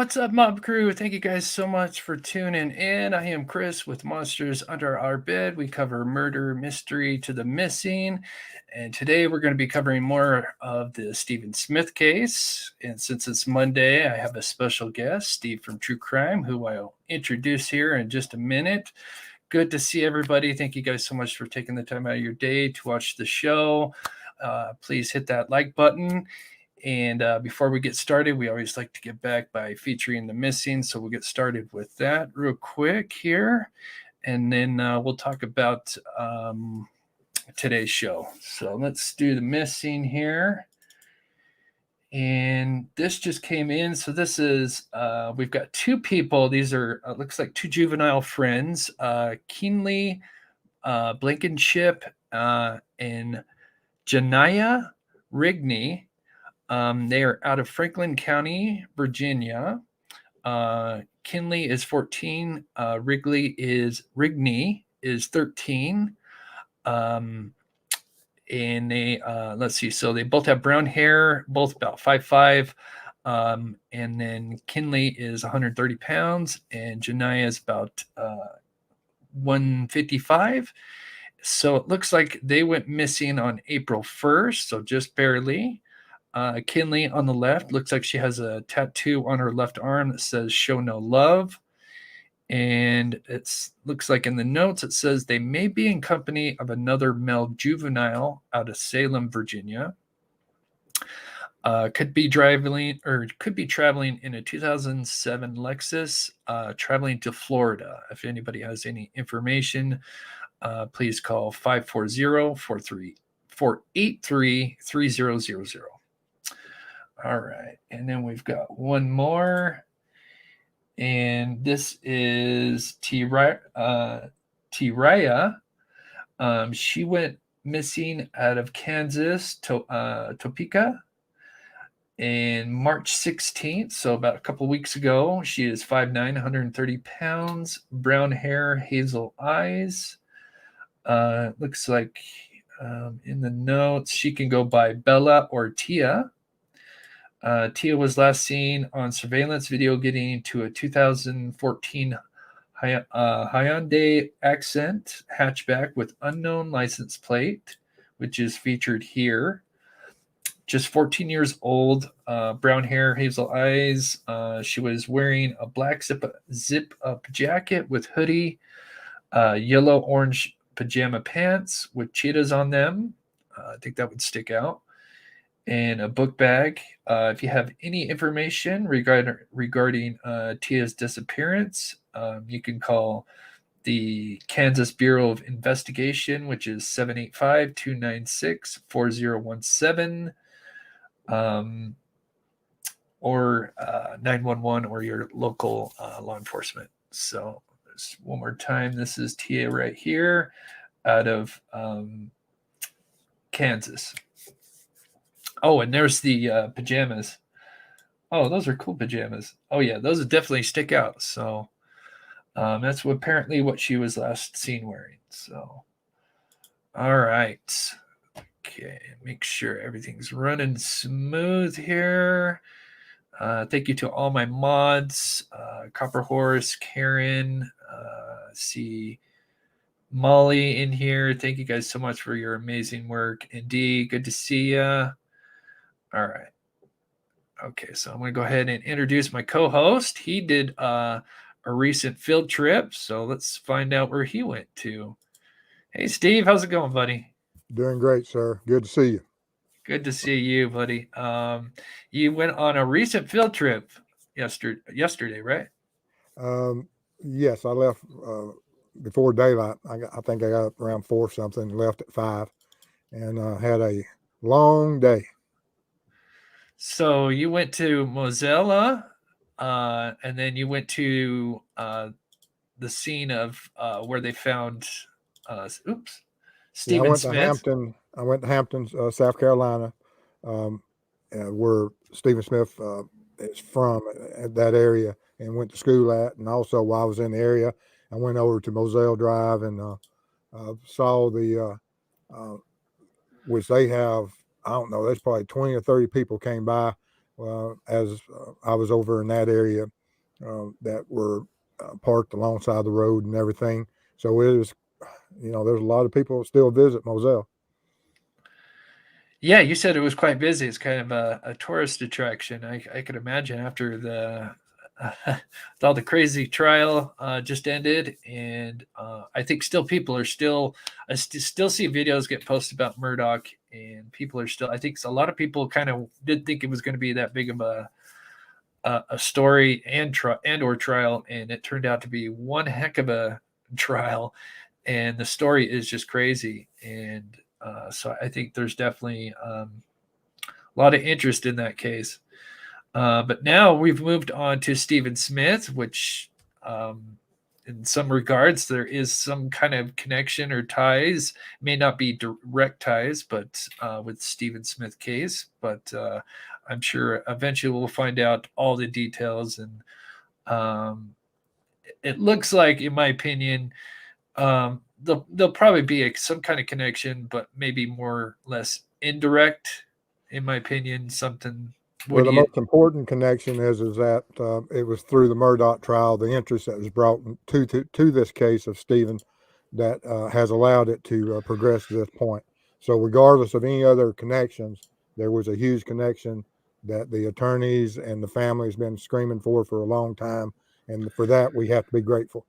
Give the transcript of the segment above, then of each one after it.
What's up, Mob Crew? Thank you guys so much for tuning in. I am Chris with Monsters Under Our Bed. We cover murder, mystery to the missing. And today we're going to be covering more of the Stephen Smith case. And since it's Monday, I have a special guest, Steve from True Crime, who I'll introduce here in just a minute. Good to see everybody. Thank you guys so much for taking the time out of your day to watch the show. Please hit that like button. And before we get started, we always like to get back by featuring the missing. So we'll get started with that real quick here. And then we'll talk about today's show. So let's do the missing here. And this just came in. So this is, we've got two people. These are, looks like two juvenile friends, Keenly Blankenship and Janiyah Rigney. They are out of Franklin County, Virginia. Kinley is 14. Rigney is 13. And they, let's see, so they both have brown hair, both about 5'5". And then Kinley is 130 pounds and Janiyah is about 155. So it looks like they went missing on April 1st, so just barely. Kinley on the left looks like she has a tattoo on her left arm that says "Show No Love," and it looks like in the notes it says they may be in company of another male juvenile out of Salem, Virginia. Could be traveling in a 2007 Lexus, traveling to Florida. If anybody has any information, please call 540-483-3000. All right, and then we've got one more, and this is Tiraya. She went missing out of Kansas, Topeka, in March 16th, so about a couple weeks ago. She is 5'9", 130 pounds, brown hair, hazel eyes. Looks like in the notes she can go by Bella or Tia. Tia was last seen on surveillance video getting into a 2014 Hyundai Accent hatchback with unknown license plate, which is featured here. Just 14 years old, brown hair, hazel eyes. She was wearing a black zip-up jacket with hoodie, yellow-orange pajama pants with cheetahs on them. I think that would stick out. And a book bag. If you have any information regarding Tia's disappearance, you can call the Kansas Bureau of Investigation, which is 785-296-4017, or 911 or your local law enforcement. So there's one more time. This is Tia right here out of Kansas. Oh, and there's the pajamas. Oh, those are cool pajamas. Oh, yeah, those would definitely stick out. So that's apparently what she was last seen wearing. So, all right. Okay, make sure everything's running smooth here. Thank you to all my mods, Copper Horse, Karen, see Molly in here. Thank you guys so much for your amazing work. Indeed, good to see you. All right. Okay, so I'm going to go ahead and introduce my co-host. He did a recent field trip, so let's find out where he went to. Hey, Steve, how's it going, buddy? Doing great, sir. Good to see you. Good to see you, buddy. You went on a recent field trip yesterday, right? Yes, I left before daylight. I think I got up around 4 something, left at 5, and had a long day. So you went to Mosella, and then you went to the scene of where they found, Stephen Smith. Hampton. I went to Hampton, South Carolina, where Stephen Smith is from, at that area, and went to school at. And also, while I was in the area, I went over to Moselle Drive and saw the, which they have, I don't know, there's probably 20 or 30 people came by as I was over in that area. that were parked alongside the road and everything. So it was, there's a lot of people still visit Moselle. Yeah, you said it was quite busy. It's kind of a tourist attraction. I could imagine after with all the crazy trial just ended, and I think still people are still still see videos get posted about Murdaugh, and people are still. I think a lot of people kind of did think it was going to be that big of a story and or trial, and it turned out to be one heck of a trial, and the story is just crazy. And so I think there's definitely a lot of interest in that case. But now we've moved on to Stephen Smith, which in some regards there is some kind of connection or ties. It may not be direct ties, but with Stephen Smith case. But I'm sure eventually we'll find out all the details. And it looks like, in my opinion, there'll probably be some kind of connection, but maybe more or less indirect, in my opinion. Something. Well, the most important connection is that it was through the Murdaugh trial, the interest that was brought to this case of Stephen, that has allowed it to progress to this point. So regardless of any other connections, there was a huge connection that the attorneys and the family has been screaming for a long time. And for that, we have to be grateful.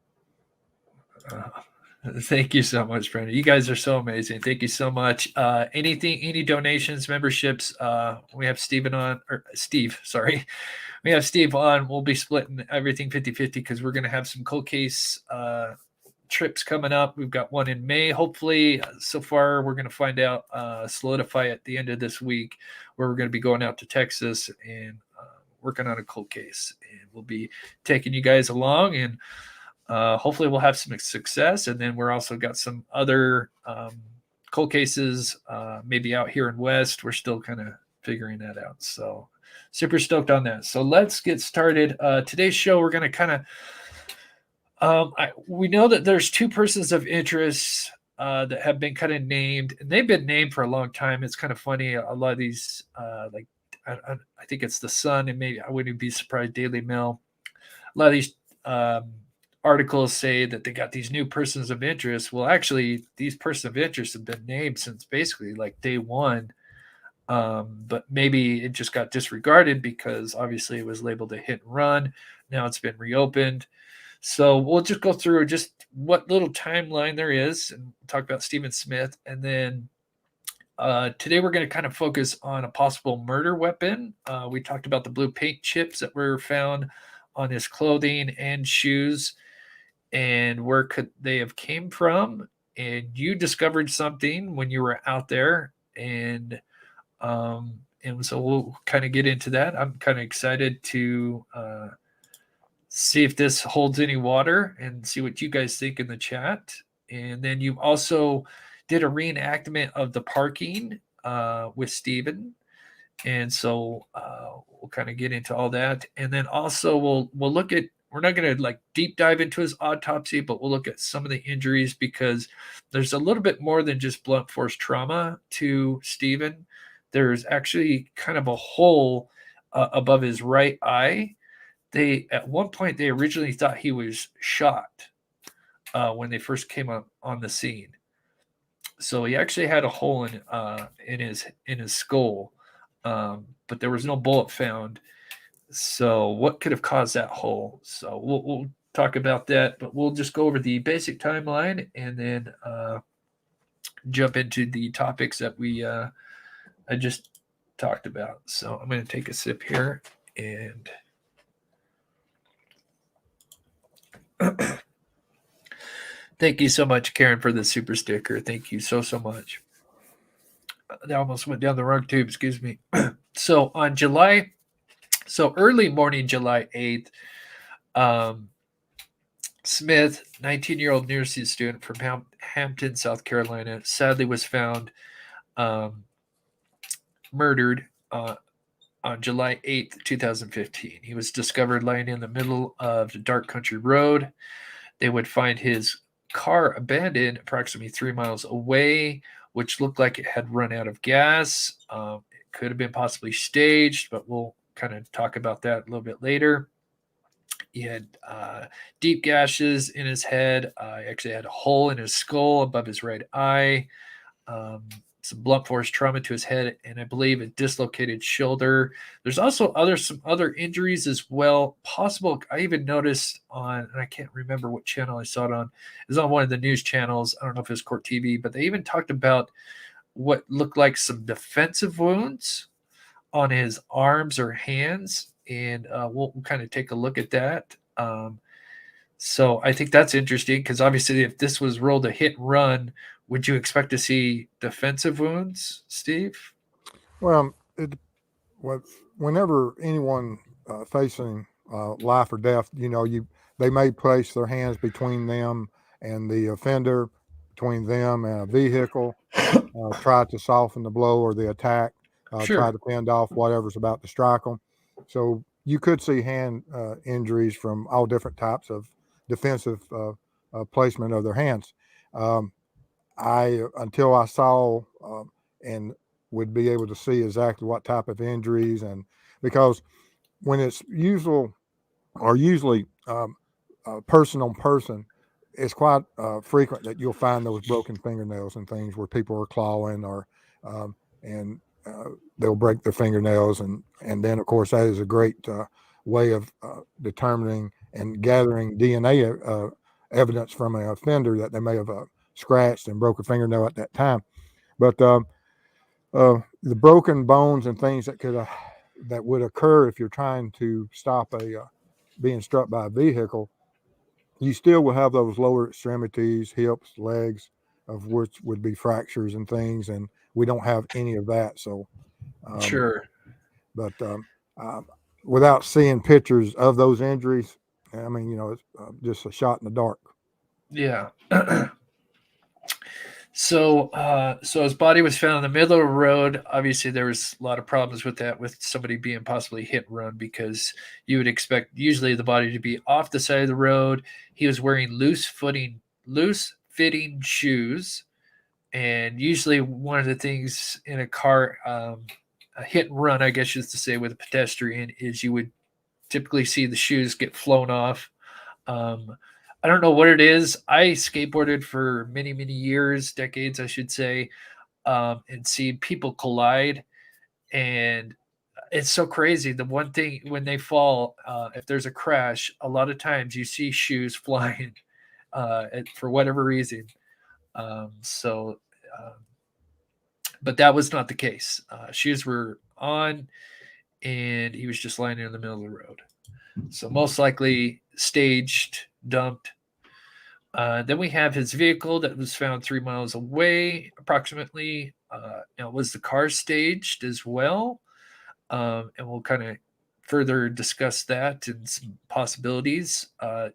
Thank you so much, Brandon. You guys are so amazing. Thank you so much. Any donations, memberships, we have Steve, sorry. We have Steve on. We'll be splitting everything 50-50 because we're going to have some cold case trips coming up. We've got one in May. Hopefully, so far, we're going to find out, solidify at the end of this week, where we're going to be going out to Texas and working on a cold case. And we'll be taking you guys along, and hopefully we'll have some success. And then we're also got some other cold cases maybe out here in West. We're still kind of figuring that out. So super stoked on that. So let's get started. Today's show, we're going to kind of, we know that there's two persons of interest that have been kind of named, and they've been named for a long time. It's kind of funny. A lot of these, like, I think it's the Sun, and maybe I wouldn't be surprised, Daily Mail. A lot of these articles say that they got these new persons of interest. Well, actually, these persons of interest have been named since basically like day one. But maybe it just got disregarded because obviously it was labeled a hit and run. Now it's been reopened. So we'll just go through just what little timeline there is and talk about Stephen Smith. And then today we're going to kind of focus on a possible murder weapon. We talked about the blue paint chips that were found on his clothing and shoes, and where could they have came from. And you discovered something when you were out there, and so we'll kind of get into that. I'm kind of excited to see if this holds any water and see what you guys think in the chat. And then you also did a reenactment of the parking with Stephen, and so we'll kind of get into all that. And then also we'll look at, we're not going to like deep dive into his autopsy, but we'll look at some of the injuries, because there's a little bit more than just blunt force trauma to Stephen. There's actually kind of a hole above his right eye. At one point they originally thought he was shot when they first came up on the scene. So he actually had a hole in his skull, but there was no bullet found. So what could have caused that hole? So we'll talk about that, but we'll just go over the basic timeline and then jump into the topics that I just talked about. So I'm going to take a sip here, and thank you so much, Karen, for the super sticker. Thank you so much. That almost went down the wrong tube. Excuse me. So early morning, July 8th, Smith, 19-year-old nursing student from Hampton, South Carolina, sadly was found murdered on July 8th, 2015. He was discovered lying in the middle of the dark country road. They would find his car abandoned approximately 3 miles away, which looked like it had run out of gas. It could have been possibly staged, but we'll kind of talk about that a little bit later. He had deep gashes in his head. He actually had a hole in his skull above his right eye. Some blunt force trauma to his head, and I believe a dislocated shoulder. There's also some other injuries as well. Possible. I even noticed on, and I can't remember what channel I saw it on. It was on one of the news channels. I don't know if it was Court TV, but they even talked about what looked like some defensive wounds on his arms or hands, and we'll kind of take a look at that. So I think that's interesting because obviously, if this was rolled a hit and run, would you expect to see defensive wounds, Steve? Well, whenever anyone facing life or death, they may place their hands between them and the offender, between them and a vehicle, try to soften the blow or the attack, Sure. try to fend off whatever's about to strike them. So you could see hand injuries from all different types of defensive placement of their hands. Until I saw and would be able to see exactly what type of injuries, and because when it's usually person on person, it's quite frequent that you'll find those broken fingernails and things where people are clawing or and they'll break their fingernails, and then of course that is a great way of determining and gathering DNA evidence from an offender that they may have scratched and broke a fingernail at that time. But the broken bones and things that would occur if you're trying to stop being struck by a vehicle, you still will have those lower extremities, hips, legs, of which would be fractures and things, and we don't have any of that. So, Sure. But without seeing pictures of those injuries, I mean, it's just a shot in the dark. Yeah. So his body was found in the middle of the road. Obviously, there was a lot of problems with that, with somebody being possibly hit and run, because you would expect usually the body to be off the side of the road. He was wearing loose-fitting shoes, and usually one of the things in a car, a hit and run, I guess is to say, with a pedestrian, is you would typically see the shoes get flown off. I don't know what it is. I skateboarded for many, many years, decades, I should say, and seen people collide. And it's so crazy. The one thing when they fall, if there's a crash, a lot of times you see shoes flying for whatever reason. So, but that was not the case. Shoes were on, and he was just lying in the middle of the road. So most likely staged, dumped. Then we have his vehicle that was found 3 miles away, approximately. Now, was the car staged as well? And we'll kind of further discuss that and some possibilities.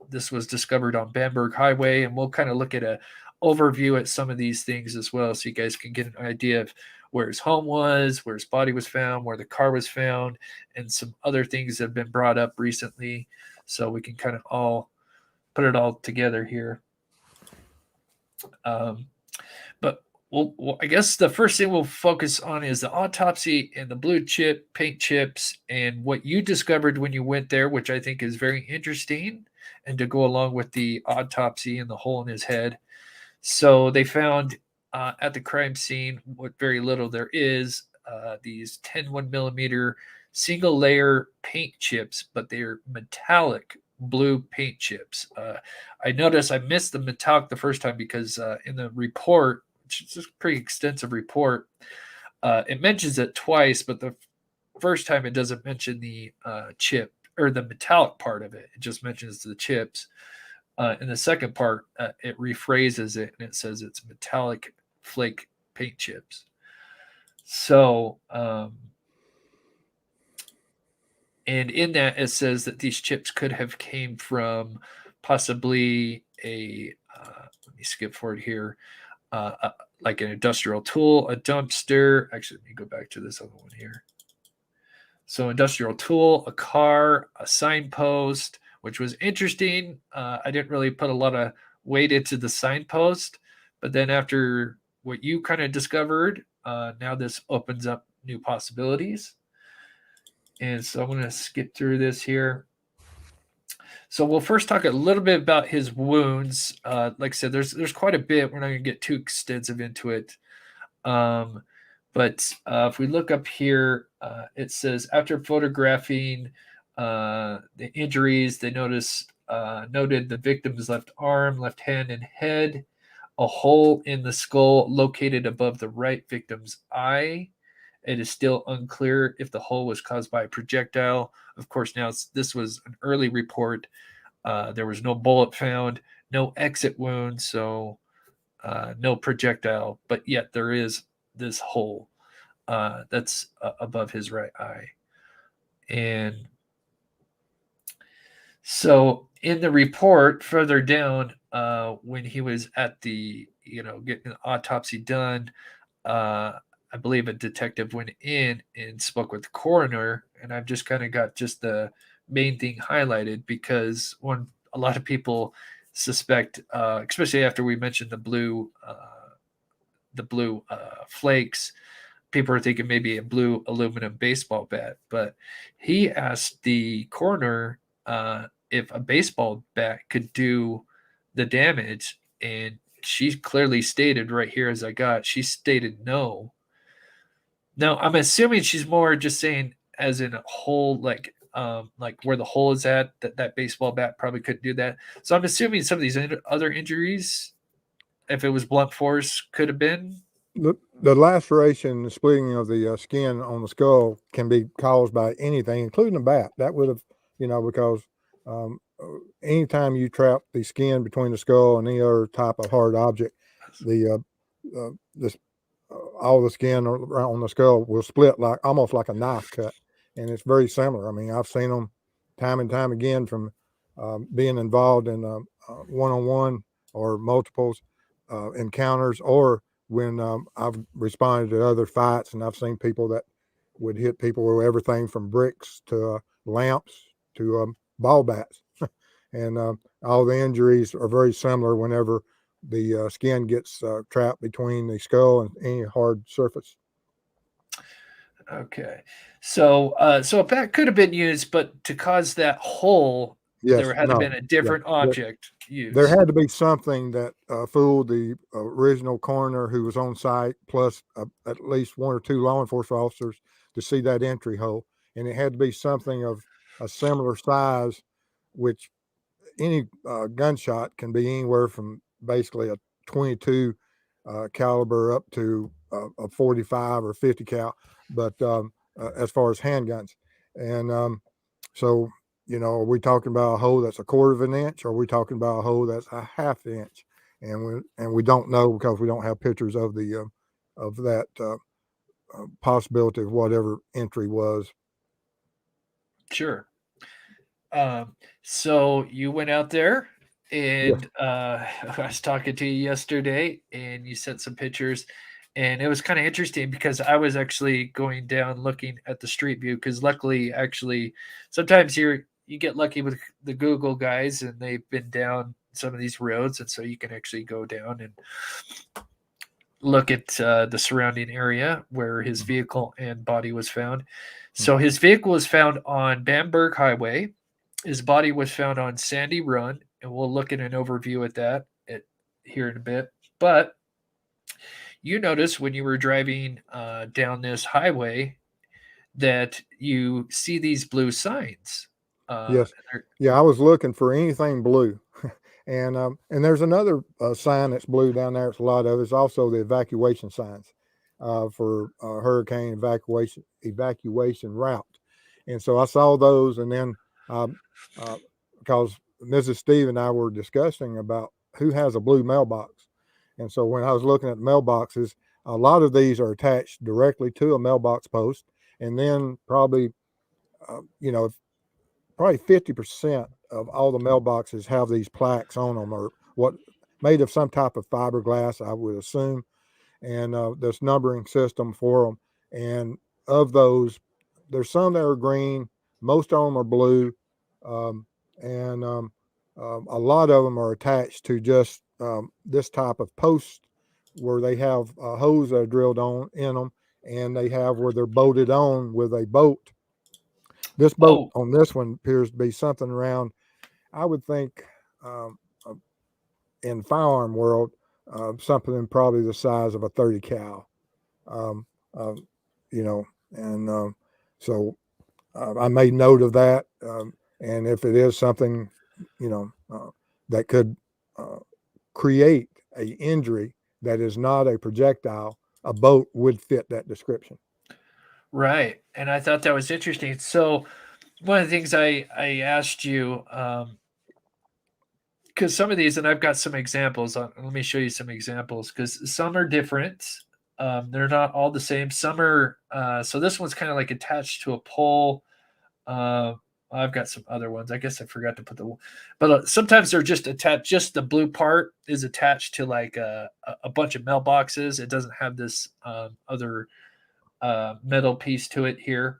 This was discovered on Bamberg Highway, and we'll kind of look at an overview at some of these things as well, so you guys can get an idea of where his home was, where his body was found, where the car was found, and some other things that have been brought up recently, so we can kind of all put it all together here. But I guess the first thing we'll focus on is the autopsy and the blue chip paint chips and what you discovered when you went there, which I think is very interesting, and to go along with the autopsy and the hole in his head. So they found at the crime scene, what very little there is, these 10 1mm single layer paint chips, but they're metallic blue paint chips. I noticed I missed the metallic the first time because in the report, which is a pretty extensive report, it mentions it twice, but the first time it doesn't mention the chip or the metallic part of it. It just mentions the chips. In the second part, it rephrases it and it says it's metallic flake paint chips. So, and in that it says that these chips could have came from possibly let me skip forward here, like an industrial tool, a dumpster. Actually, let me go back to this other one here. So industrial tool, a car, a signpost, which was interesting. I didn't really put a lot of weight into the signpost, but then after what you kind of discovered, now this opens up new possibilities. And so I'm going to skip through this here. So we'll first talk a little bit about his wounds. Like I said, there's quite a bit. We're not going to get too extensive into it. But if we look up here, it says after photographing the injuries, they noted the victim's left arm, left hand, and head, a hole in the skull located above the right victim's eye. It is still unclear if the hole was caused by a projectile. Of course, now this was an early report. There was no bullet found, no exit wound, so no projectile, but yet there is this hole that's above his right eye. And so in the report further down, when he was at the, getting an autopsy done, I believe a detective went in and spoke with the coroner, and I've just kind of got just the main thing highlighted because a lot of people suspect, especially after we mentioned the blue flakes, people are thinking maybe a blue aluminum baseball bat. But he asked the coroner if a baseball bat could do the damage, and she clearly stated right here she stated no. Now, I'm assuming she's more just saying as in a hole, like where the hole is at, that baseball bat probably couldn't do that. So I'm assuming some of these other injuries, if it was blunt force, could have been. The laceration, the splitting of the skin on the skull can be caused by anything, including a bat. That would have, because anytime you trap the skin between the skull and any other type of hard object, all the skin on the skull will split almost like a knife cut, and it's very similar. I mean, I've seen them time and time again from being involved in one-on-one or multiples encounters, or when I've responded to other fights, and I've seen people that would hit people with everything from bricks to lamps to ball bats, and all the injuries are very similar whenever the skin gets trapped between the skull and any hard surface. Okay, so a bat could have been used, but to cause that hole, there had to have been a different object used. There had to be something that fooled the original coroner who was on site, plus at least one or two law enforcement officers to see that entry hole, and it had to be something of a similar size, which any gunshot can be anywhere from basically a 22 caliber up to a 45 or 50 cal, but as far as handguns. And so, are we talking about a hole that's a quarter of an inch, or are we talking about a hole that's a half inch? And we don't know because we don't have pictures of the of that possibility of whatever entry was. Sure. So you went out there, and I was talking to you yesterday, and you sent some pictures, and it was kind of interesting because I was actually going down looking at the street view, because luckily, actually, sometimes you get lucky with the Google guys, and they've been down some of these roads, and so you can actually go down and look at the surrounding area where his vehicle and body was found. So his vehicle was found on Bamberg Highway. His body was found on Sandy Run, and we'll look at an overview at that here in a bit. But you notice when you were driving down this highway that you see these blue signs. Yes. Yeah, I was looking for anything blue. And there's another sign that's blue down there. It's a lot of it. It's also the evacuation signs for hurricane evacuation route. And so I saw those, and then because Mrs. Steve and I were discussing about who has a blue mailbox. And so when I was looking at mailboxes, a lot of these are attached directly to a mailbox post. And then probably 50% of all the mailboxes have these plaques on them, or what made of some type of fiberglass, I would assume, and this numbering system for them. And of those, there's some that are green, most of them are blue, and a lot of them are attached to just this type of post where they have hose that are drilled on in them, and they have where they're bolted on with a bolt. This boat on this one appears to be something around I would think in firearm world, something probably the size of a 30 cal. Um, um, you know, and so I made note of that. And if it is something, that could create a injury that is not a projectile, a boat would fit that description. Right. And I thought that was interesting. So one of the things I asked you, because some of these, and I've got some examples. Let me show you some examples because some are different. They're not all the same. Some are. So this one's kind of like attached to a pole. Uh, I've got some other ones. I guess I forgot to put but sometimes they're just attached. Just the blue part is attached to like a bunch of mailboxes. It doesn't have this other metal piece to it here.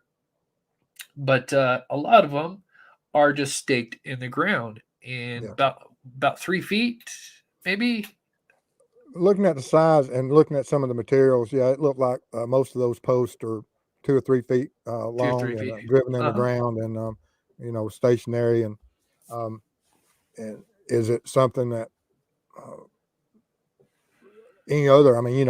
But a lot of them are just staked in the ground and Yeah. about 3 feet, maybe Looking at the size and looking at some of the materials, yeah, it looked like most of those posts are 2 or 3 feet 2 or 3 long and feet. driven in the Uh-huh. ground and stationary. Um, and is it something that uh, any other? I mean,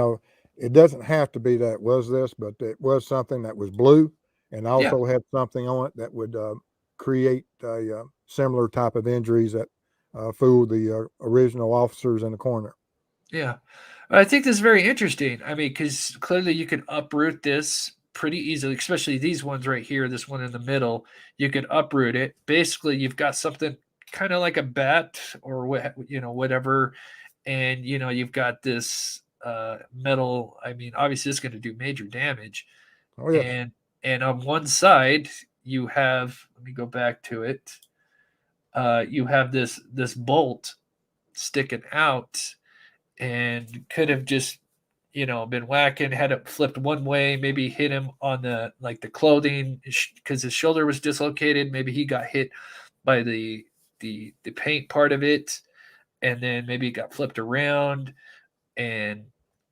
it doesn't have to be that it was this, but it was something that was blue and Yeah, also had something on it that would create a similar type of injuries that fooled the original officers and the coroner. yeah. I think this is very interesting. I mean, because clearly you could uproot this pretty easily, especially these ones right here. This one in the middle, you could uproot it. Basically, you've got something kind of like a bat or whatever, and you've got this metal. I mean, obviously, it's going to do major damage. Oh yes, And on one side you have, let me go back to it, you have this bolt sticking out and could have just been whacking, had it flipped one way, maybe hit him on the like the clothing because his shoulder was dislocated. Maybe he got hit by the paint part of it, and then maybe it got flipped around and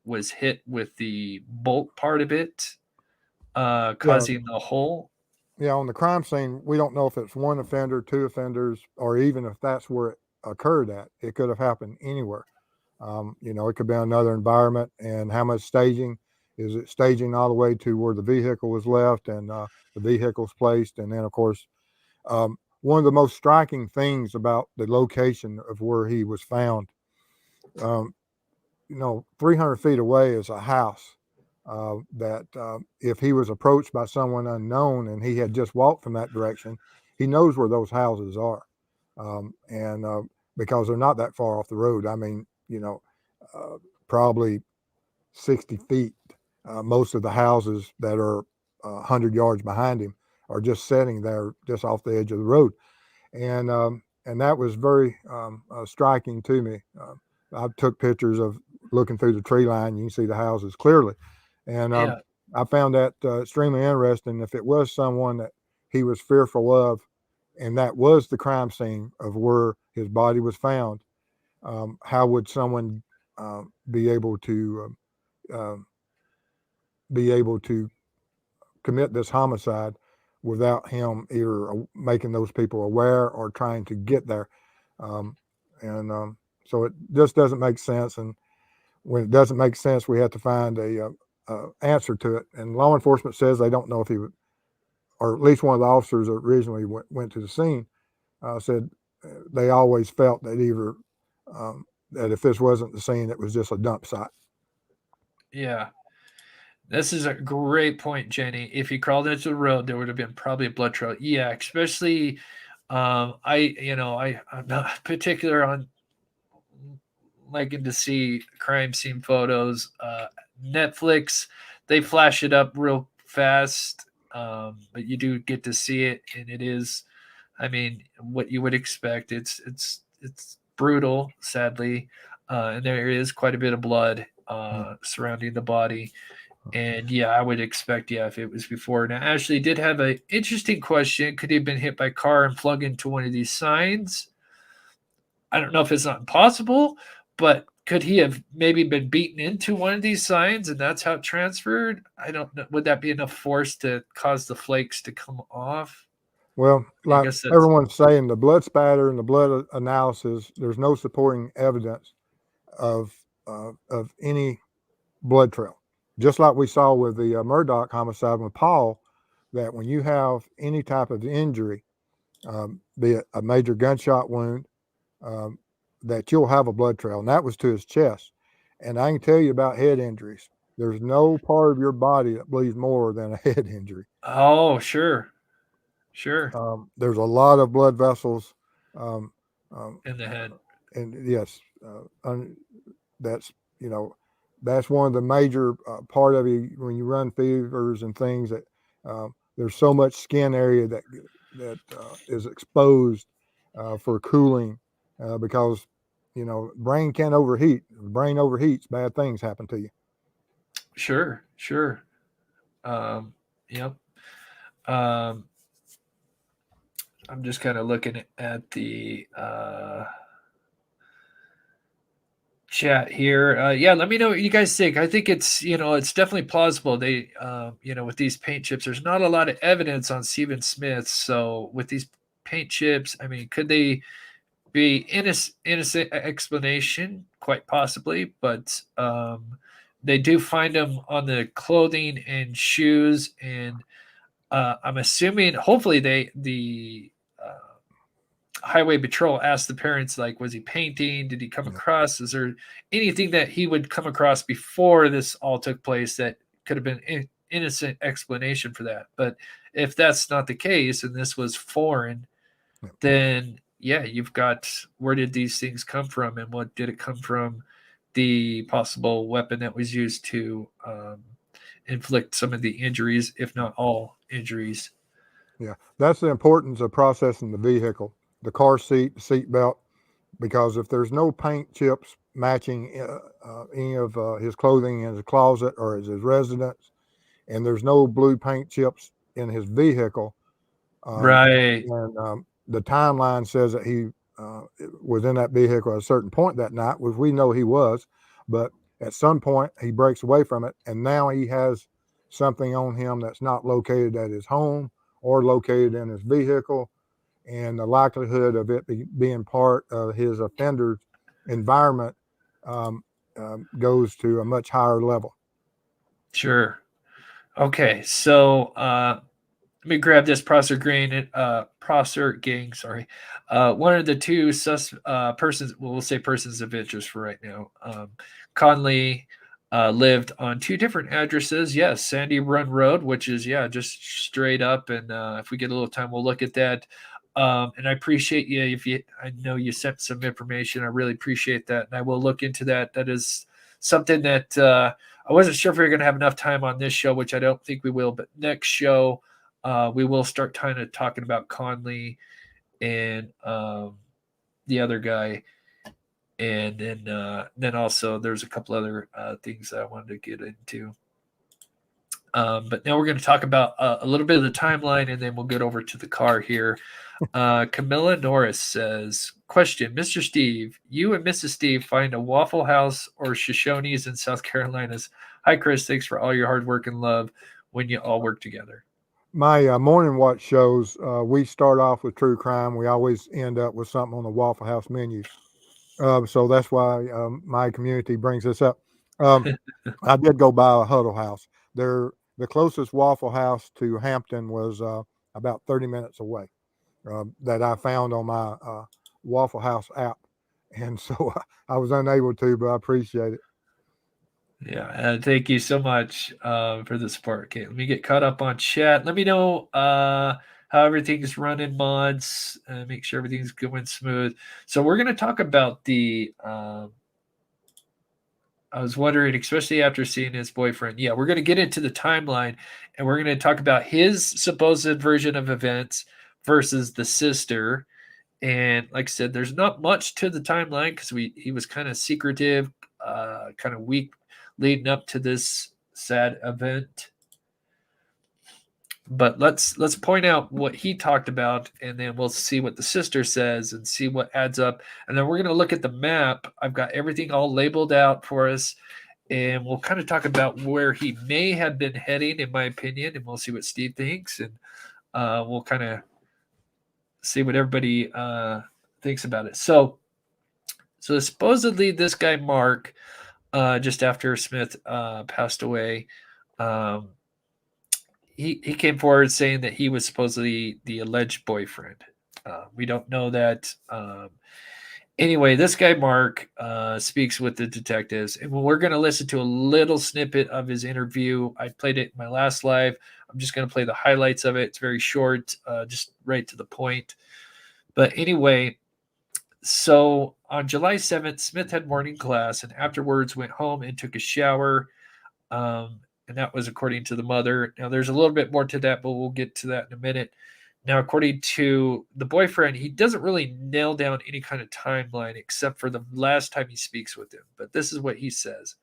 was hit with the bolt part of it, yeah, causing the hole. yeah. On the crime scene, we don't know if it's one offender, two offenders, or even if that's where it occurred at. It could have happened anywhere. It could be another environment. And how much staging? Is it staging all the way to where the vehicle was left and the vehicle's placed? And then, of course, one of the most striking things about the location of where he was found, um, 300 feet away is a house that if he was approached by someone unknown and he had just walked from that direction, he knows where those houses are. And because they're not that far off the road. I mean, uh, probably 60 feet. Most of the houses that are 100 yards behind him are just sitting there just off the edge of the road. And that was very striking to me. I took pictures of looking through the tree line. You can see the houses clearly. And Yeah, I found that extremely interesting. If it was someone that he was fearful of, and that was the crime scene of where his body was found, how would someone be able to be able to commit this homicide without him either making those people aware or trying to get there? Um, and so it just doesn't make sense. And when it doesn't make sense, we have to find a answer to it. And law enforcement says they don't know if he would, or at least one of the officers that originally went to the scene said they always felt that either that if this wasn't the scene, it was just a dump site. yeah. This is a great point, Jenny. If he crawled into the road, there would have been probably a blood trail. Yeah, especially I'm not particular on liking to see crime scene photos. Netflix, they flash it up real fast, but you do get to see it, and it is, I mean, what you would expect. It's brutal, sadly, and there is quite a bit of blood surrounding the body. And yeah, I would expect, yeah, if it was before. Now, Ashley did have an interesting question. Could he have been hit by a car and plug into one of these signs? I don't know if it's not impossible, but could he have maybe been beaten into one of these signs and that's how it transferred? I don't know. Would that be enough force to cause the flakes to come off? Well, I like guess that's everyone's saying, the blood spatter and the blood analysis, there's no supporting evidence of any blood trail. Just like we saw with the Murdaugh homicide with Paul, that when you have any type of injury, be it a major gunshot wound, um, that you'll have a blood trail, and that was to his chest. And I can tell you about head injuries. There's no part of your body that bleeds more than a head injury. oh, sure. There's a lot of blood vessels, um, um, In the head. and yes, that's that's one of the major part of it when you run fevers and things that there's so much skin area that is exposed for cooling because brain can overheat. If the brain overheats, bad things happen to you. Sure. Yep. Um, I'm just kind of looking at the chat here. Yeah, let me know what you guys think. I think it's definitely plausible. They, with these paint chips, there's not a lot of evidence on Stephen Smith. So with these paint chips, I mean, could they be innocent explanation? Quite possibly, but they do find them on the clothing and shoes, and I'm assuming, hopefully, the highway patrol asked the parents, like, was he painting? Did he come across? Is there anything that he would come across before this all took place that could have been innocent explanation for that? But if that's not the case, and this was foreign, then yeah, you've got, where did these things come from, and what did it come from? The possible weapon that was used to inflict some of the injuries, if not all injuries. Yeah, that's the importance of processing the vehicle, the car seat, the seat belt, because if there's no paint chips matching any of his clothing in his closet or his residence, and there's no blue paint chips in his vehicle, Right. and the timeline says that he was in that vehicle at a certain point that night, which we know he was, but at some point he breaks away from it, and now he has something on him that's not located at his home or located in his vehicle, and the likelihood of it being part of his offender's environment goes to a much higher level. Sure. Okay, so let me grab this Prosser gang. Sorry, one of the two persons. Well, we'll say persons of interest for right now. Conley lived on two different addresses. Yes, Sandy Run Road, which is just straight up. And if we get a little time, we'll look at that. And I appreciate you. I know you sent some information. I really appreciate that, and I will look into that. That is something that I wasn't sure if we were going to have enough time on this show, which I don't think we will. But next show, we will start kind of talking about Conley and the other guy, and then also there's a couple other things that I wanted to get into. But now we're going to talk about a little bit of the timeline, and then we'll get over to the car here. Camilla Norris says, question, Mr. Steve, you and Mrs. Steve find a Waffle House or Shoshone's in South Carolina's. Hi, Chris. Thanks for all your hard work and love when you all work together. My morning watch shows, we start off with true crime. We always end up with something on the Waffle House menu. So that's why my community brings this up. I did go by a Huddle House. The closest Waffle House to Hampton was about 30 minutes away that I found on my Waffle House app. And so I was unable to, but I appreciate it. Yeah, thank you so much for the support. Okay, let me get caught up on chat. Let me know how everything's running, mods. Make sure everything's going smooth. So we're going to talk about the I was wondering, especially after seeing his boyfriend. Yeah, we're going to get into the timeline, and we're going to talk about his supposed version of events versus the sister. And like I said, there's not much to the timeline because he was kind of secretive, kind of weak leading up to this sad event. But let's point out what he talked about, and then we'll see what the sister says and see what adds up. And then we're going to look at the map. I've got everything all labeled out for us, and we'll kind of talk about where he may have been heading, in my opinion, and we'll see what Steve thinks. And we'll kind of see what everybody thinks about it. So supposedly this guy Mark, just after Smith passed away, he came forward saying that he was supposedly the alleged boyfriend. We don't know that. Anyway, this guy Mark speaks with the detectives, and we're going to listen to a little snippet of his interview. I played it in my last live. I'm just going to play the highlights of it. It's very short, just right to the point. But anyway, so on July 7th, Smith had morning class and afterwards went home and took a shower. And that was according to the mother. Now, there's a little bit more to that, but we'll get to that in a minute. Now, according to the boyfriend, he doesn't really nail down any kind of timeline except for the last time he speaks with him. But this is what he says.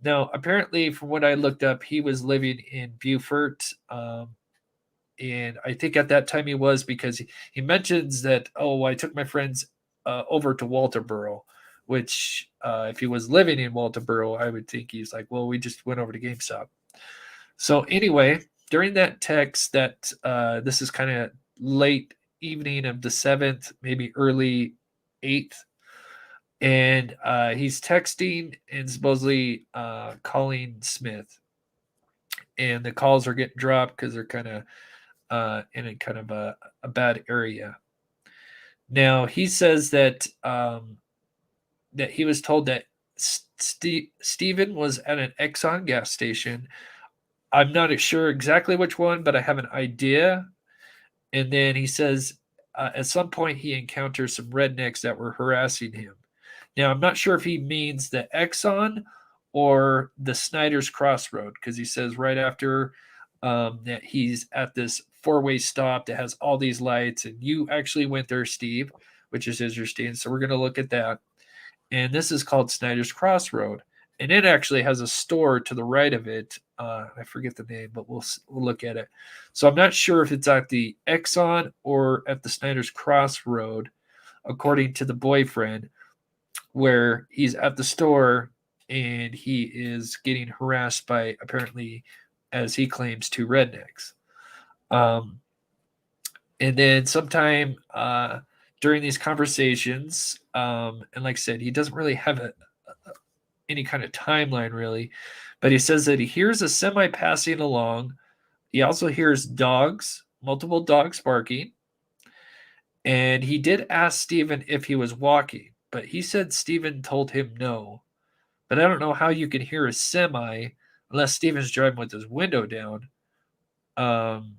Now, apparently, from what I looked up, he was living in Beaufort. And I think at that time he was, because he mentions that, oh, I took my friends over to Walterboro, which if he was living in Walterboro, I would think he's like, well, we just went over to GameStop. So anyway, during that text, that this is kind of late evening of the 7th, maybe early 8th, and he's texting and supposedly calling Smith, and the calls are getting dropped because they're kind of in a kind of a bad area. Now he says that that he was told that Stephen was at an Exxon gas station. I'm not sure exactly which one, but I have an idea. And then he says at some point he encounters some rednecks that were harassing him. Now, I'm not sure if he means the Exxon or the Snyder's Crossroad, because he says right after that he's at this four-way stop that has all these lights, and you actually went there, Steve, which is interesting. So we're going to look at that. And this is called Snyder's Crossroad, and it actually has a store to the right of it. I forget the name, but we'll look at it. So I'm not sure if it's at the Exxon or at the Snyder's Crossroad, according to the boyfriend, where he's at the store and he is getting harassed by, apparently, as he claims, two rednecks. And then sometime during these conversations, and like I said, he doesn't really have any kind of timeline really, but he says that he hears a semi passing along. He also hears dogs, multiple dogs barking, and he did ask Stephen if he was walking, but he said Stephen told him no. But I don't know how you can hear a semi unless Stephen's driving with his window down, and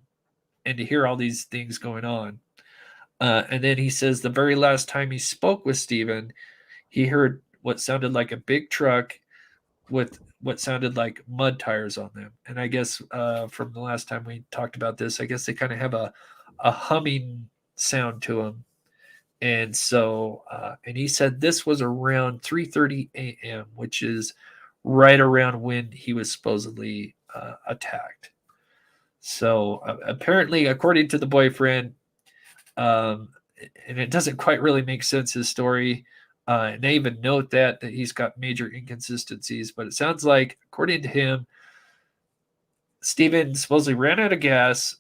to hear all these things going on. And then he says the very last time he spoke with Stephen, he heard what sounded like a big truck with what sounded like mud tires on them. And I guess from the last time we talked about this, I guess they kind of have a humming sound to them. And so, and he said this was around 3:30 a.m., which is right around when he was supposedly attacked. So apparently, according to the boyfriend, and it doesn't quite really make sense, his story. And they even note that he's got major inconsistencies, but it sounds like, according to him, Stephen supposedly ran out of gas,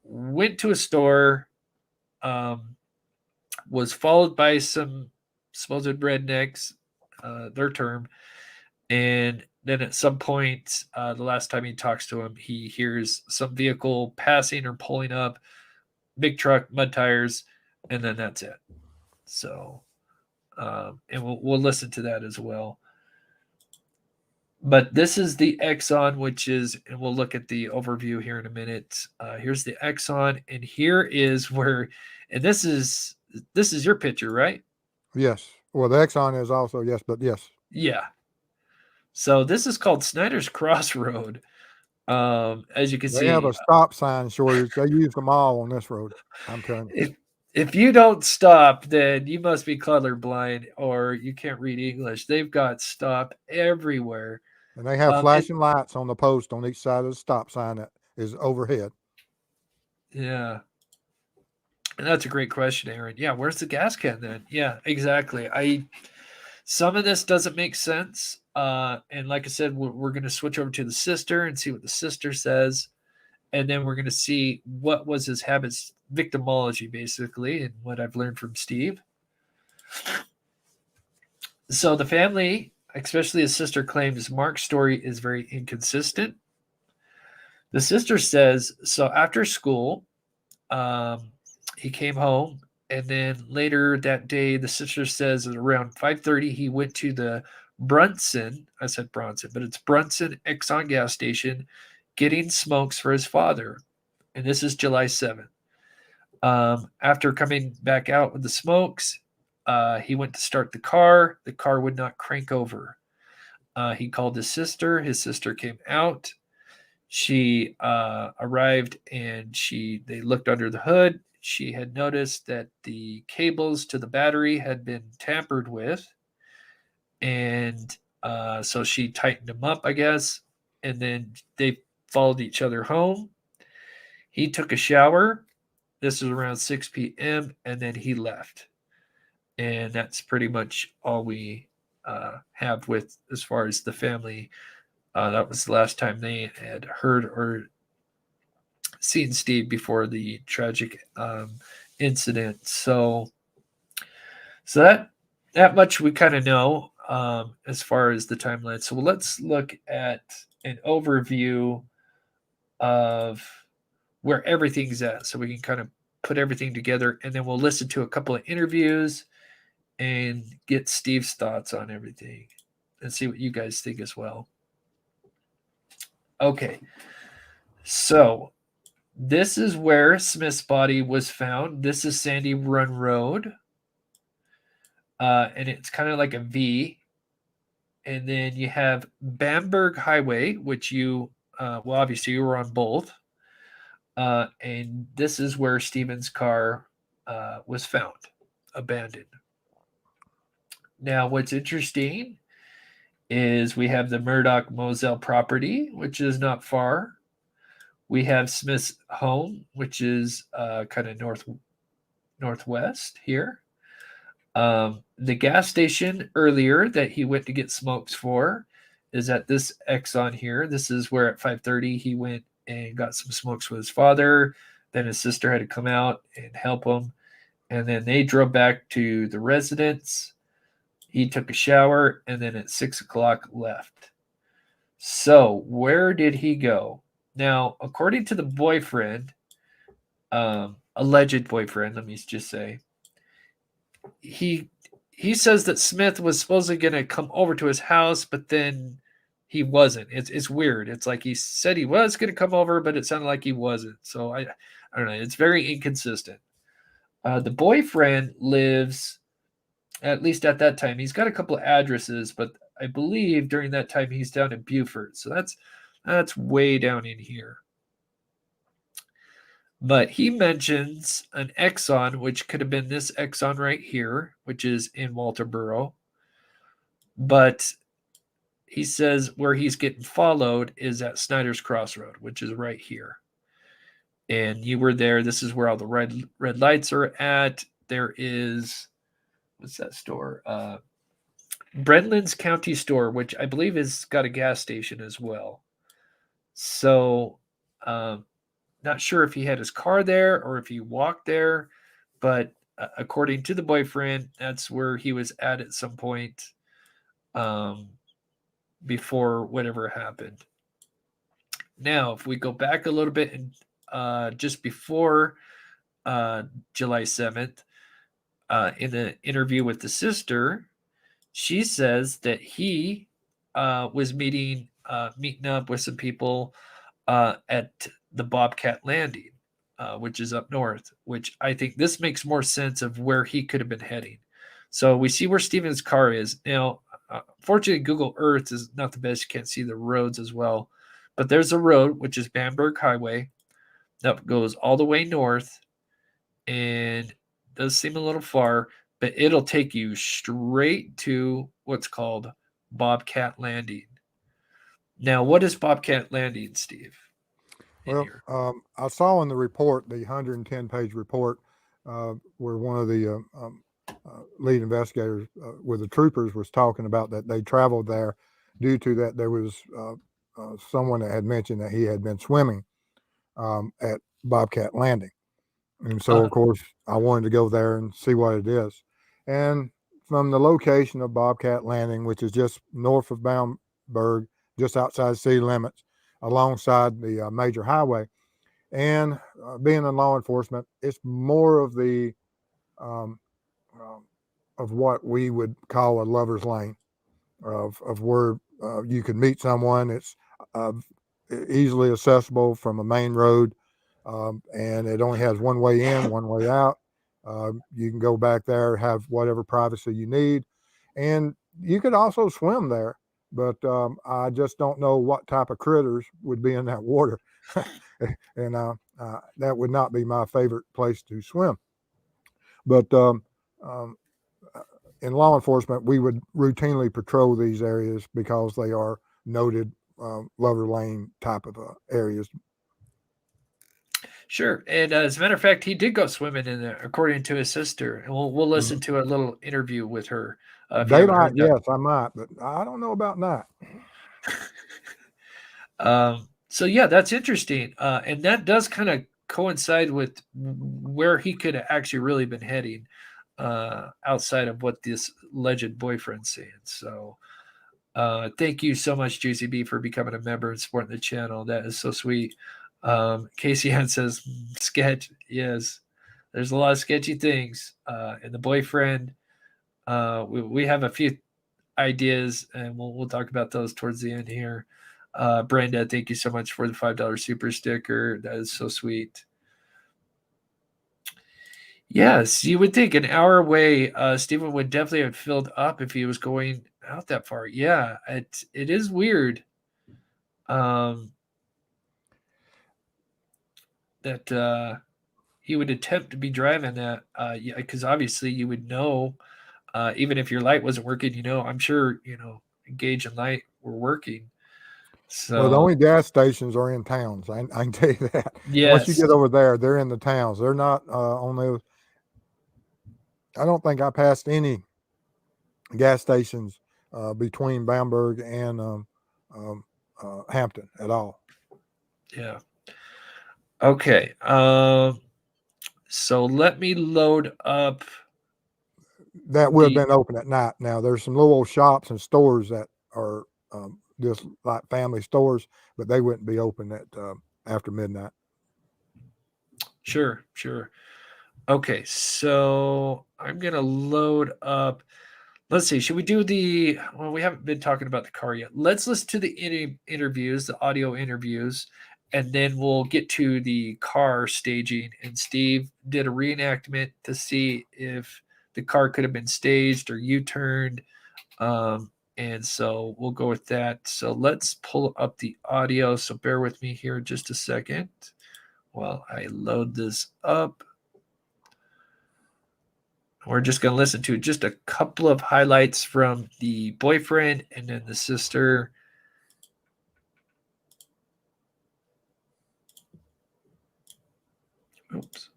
went to a store, was followed by some supposed rednecks, their term, and then at some point, the last time he talks to him, he hears some vehicle passing or pulling up, big truck, mud tires, and then that's it. So, and we'll listen to that as well. But this is the Exxon, which is, and we'll look at the overview here in a minute. Here's the Exxon, and here is where, and this is your picture, right? Yes. Well, the Exxon is also, yes, but yes. Yeah. So this is called Snyder's Crossroad. As you can see, They have a stop sign shortage. They use them all on this road. I'm telling you. If you don't stop, then you must be colorblind or you can't read English. They've got stop everywhere. And they have flashing lights on the post on each side of the stop sign that is overhead. Yeah. And that's a great question, Aaron. Yeah, where's the gas can then? Yeah, exactly. Some of this doesn't make sense. And like I said, we're going to switch over to the sister and see what the sister says. And then we're going to see what was his habits victimology, basically, and what I've learned from Steve. So the family, especially his sister, claims Mark's story is very inconsistent. The sister says, so after school, he came home, and then later that day, the sister says at around 5:30, he went to the Brunson, I said Bronson, but it's Brunson Exxon gas station, getting smokes for his father. And this is July 7th. After coming back out with the smokes, he went to start the car. The car would not crank over. He called his sister. His sister came out. She arrived, and they looked under the hood. She had noticed that the cables to the battery had been tampered with, and so she tightened them up, I guess, and then they followed each other home. He took a shower. This was around 6 p.m., and then he left. And that's pretty much all we have with as far as the family. That was the last time they had heard or seen Steve before the tragic incident. So that much we kind of know as far as the timeline. So let's look at an overview of where everything's at, so we can kind of put everything together, and then we'll listen to a couple of interviews and get Steve's thoughts on everything and see what you guys think as well. Okay, so this is where Smith's body was found. This is Sandy Run Road, and it's kind of like a V. And then you have Bamberg Highway, which well, obviously you were on both. And this is where Stephen's car was found, abandoned. Now, what's interesting is we have the Murdaugh Moselle property, which is not far. We have Smith's home, which is kind of northwest here. The gas station earlier that he went to get smokes for is at this Exxon here. This is where at 5:30 he went and got some smokes with his father. Then his sister had to come out and help him. And then they drove back to the residence. He took a shower, and then at 6 o'clock left. So where did he go? Now, according to the boyfriend, alleged boyfriend, let me just say, he says that Smith was supposedly going to come over to his house, but then he wasn't. It's weird. It's like he said he was going to come over, but it sounded like he wasn't. So I don't know. It's very inconsistent. The boyfriend lives, at least at that time, he's got a couple of addresses, but I believe during that time he's down in Beaufort. So that's way down in here. But he mentions an Exxon, which could have been this Exxon right here, which is in Walterboro. But he says where he's getting followed is at Snyder's Crossroad, which is right here. And you were there. This is where all the red lights are at. There is, what's that store? Brenlin's County Store, which I believe has got a gas station as well. So, not sure if he had his car there or if he walked there, but according to the boyfriend, that's where he was at some point before whatever happened. Now, if we go back a little bit and just before July 7th, in the interview with the sister, she says that he was meeting up with some people at the Bobcat Landing, which is up north, which I think this makes more sense of where he could have been heading. So we see where Stephen's car is. Now, fortunately, Google Earth is not the best. You can't see the roads as well. But there's a road, which is Bamberg Highway, that goes all the way north and does seem a little far, but it'll take you straight to what's called Bobcat Landing. Now, what is Bobcat Landing, Steve? Well, I saw in the report, the 110-page report, where one of the lead investigators with the troopers was talking about that they traveled there due to that there was someone that had mentioned that he had been swimming at Bobcat Landing. And so, of course, I wanted to go there and see what it is. And from the location of Bobcat Landing, which is just north of Bamberg, just outside city limits, alongside the major highway, and being in law enforcement, it's more of the um, of what we would call a lover's lane, of where you could meet someone. It's easily accessible from a main road, and it only has one way in, one way out. You can go back there, have whatever privacy you need, and you could also swim there. But I just don't know what type of critters would be in that water, and that would not be my favorite place to swim. But um, in law enforcement, we would routinely patrol these areas because they are noted lover lane type of areas. Sure. And as a matter of fact, he did go swimming in there, according to his sister. And we'll listen to a little interview with her. Daylight, yes, I might, but I don't know about night. So yeah, that's interesting. And that does kind of coincide with where he could have actually really been heading, outside of what this alleged boyfriend's saying. So thank you so much, Juicy B, for becoming a member and supporting the channel. That is so sweet. Casey Ann says, sketch. Yes, there's a lot of sketchy things. And the boyfriend, we have a few ideas, and we'll talk about those towards the end here. Brenda, thank you so much for the $5 super sticker. That is so sweet. Yes, you would think an hour away, Stephen would definitely have filled up if he was going out that far. Yeah, it is weird. That he would attempt to be driving that, yeah, because obviously you would know, even if your light wasn't working, I'm sure, gauge and light were working. So, well, the only gas stations are in towns. I can tell you that. yes. Once you get over there, they're in the towns. They're not on those. I don't think I passed any gas stations between Bamberg and Hampton at all. Yeah. Okay. So let me load up. That would have been open at night. Now there's some little shops and stores that are just like family stores, but they wouldn't be open at after midnight. Sure. Okay, so I'm gonna load up. Let's see. Should we do the? Well, we haven't been talking about the car yet. Let's listen to the interviews, the audio interviews, and then we'll get to the car staging. And Steve did a reenactment to see if the car could have been staged or U-turned. And so we'll go with that. So let's pull up the audio. So bear with me here just a second while I load this up. We're just going to listen to just a couple of highlights from the boyfriend and then the sister. Oops.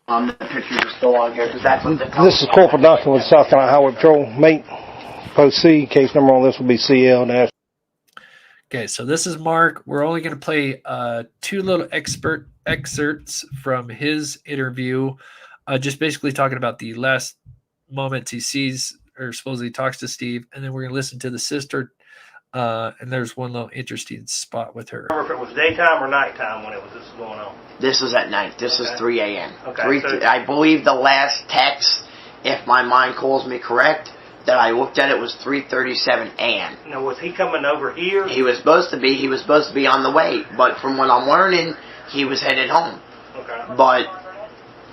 The pictures are still on here because that's what This is Corporal Duncan with South Carolina Highway Patrol. Mate, Post C. Case number on this will be CL. Okay, so this is Mark. We're only going to play two little excerpts from his interview, just basically talking about the last moments he sees or supposedly talks to Steve, and then we're going to listen to the sister, and there's one little interesting spot with her. If it was daytime or nighttime when this was going on. This was at night. This is 3 a.m. Okay. I believe the last text, if my mind calls me correct, that I looked at it was 3:37 a.m. Now, was he coming over here? He was supposed to be. He was supposed to be on the way, but from what I'm learning, he was headed home. Okay. But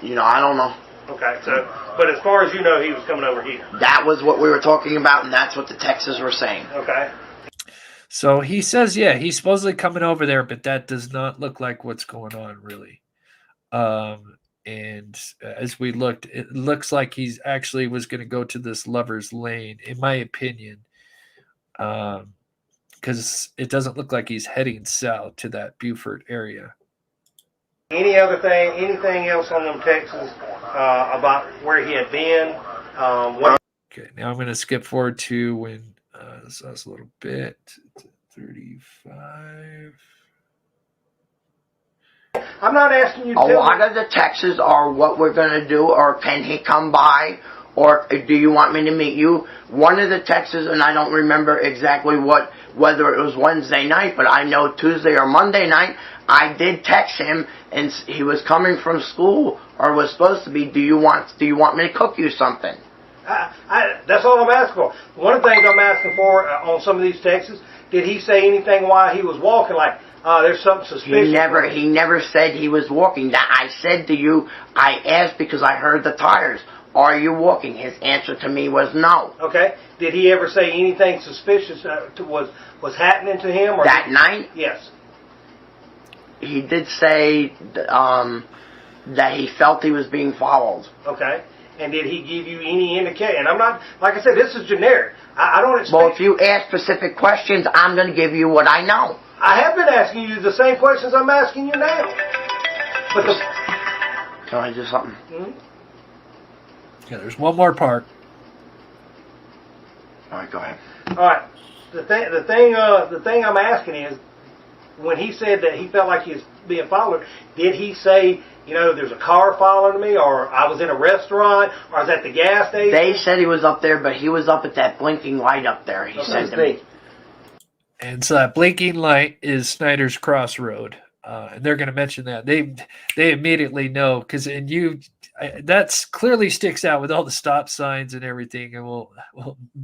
I don't know. Okay. So, but as far as you know, he was coming over here. That was what we were talking about, and that's what the texts were saying. Okay. So he says, yeah, he's supposedly coming over there, but that does not look like what's going on, really. And as we looked, it looks like he's actually was going to go to this lover's lane, in my opinion, because it doesn't look like he's heading south to that Beaufort area. Anything else on them texts about where he had been? Okay, now I'm going to skip forward to when this was a little bit 35. I'm not asking you to A tell lot me. of the texts are what we're going to do, or can he come by, or do you want me to meet you? One of the texts, and I don't remember exactly whether it was Wednesday night, but I know Tuesday or Monday night, I did text him, and he was coming from school, or was supposed to be. Do you want me to cook you something? That's all I'm asking for. One of the things I'm asking for on some of these texts, did he say anything while he was walking, like, there's something suspicious? He never said he was walking. That I said to you, I asked because I heard the tires. Are you walking? His answer to me was no. Okay. Did he ever say anything suspicious was happening to him? Or That night? Yes. He did say that he felt he was being followed. Okay. And did he give you any indication? And I'm not, like I said, this is generic. I don't expect... Well, if you ask specific questions, I'm going to give you what I know. I have been asking you the same questions I'm asking you now. But Can I do something? Yeah, there's one more part. All right, go ahead. All right. The thing I'm asking is, when he said that he felt like he was being followed, did he say, there's a car following me, or I was in a restaurant, or I was at the gas station? They said he was up there, but he was up at that blinking light up there. He said to me. And so that blinking light is Snyder's Cross Road. And they're going to mention that. They immediately know, because that's clearly sticks out with all the stop signs and everything, and we'll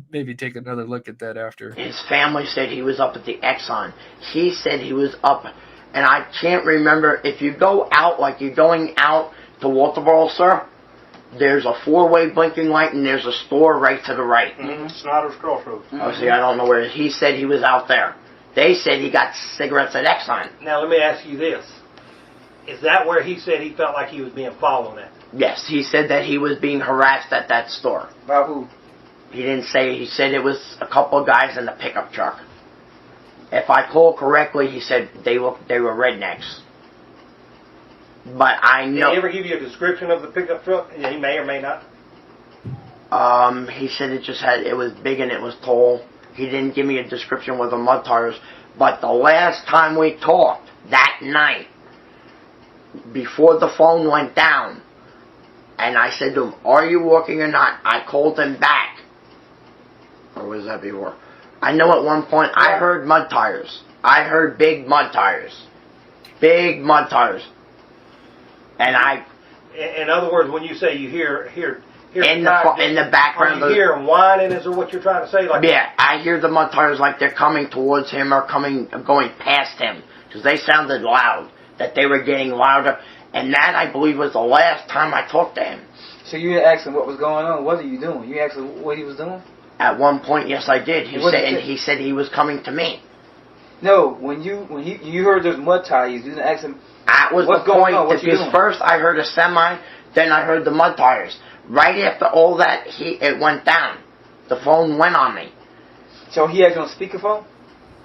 maybe take another look at that after. His family said he was up at the Exxon. He said he was up, and I can't remember, if you go out, like you're going out to Walterboro, sir, there's a four-way blinking light, and there's a store right to the right. Snyder's Crossroads. Oh, see, I don't know where. He said he was out there. They said he got cigarettes at Exxon. Now, let me ask you this. Is that where he said he felt like he was being followed at? Yes, he said that he was being harassed at that store. By who? He didn't say. He said it was a couple of guys in a pickup truck. If I recall correctly, he said they were rednecks. But I know. Did he ever give you a description of the pickup truck? Yeah, he may or may not. He said it was big and it was tall. He didn't give me a description with the mud tires. But the last time we talked, that night, before the phone went down, and I said to him, are you walking or not? I called him back. Or was that before? I know at one point I heard mud tires. I heard big mud tires. Big mud tires. And In other words, when you say you hear in the background, are you hear him whining? Is what you're trying to say? Like, yeah, I hear the mud tires like they're coming towards him or going past him, because they sounded loud. That they were getting louder, and that I believe was the last time I talked to him. So you asked him what was going on. What are you doing? You asked him what he was doing. At one point, yes, I did. He said he was coming to me. No, when you heard there's mud tires, you didn't ask him. That was what's the point. Going on? Because first I heard a semi, then I heard the mud tires. Right after all that, it went down. The phone went on me. So he had you on speakerphone?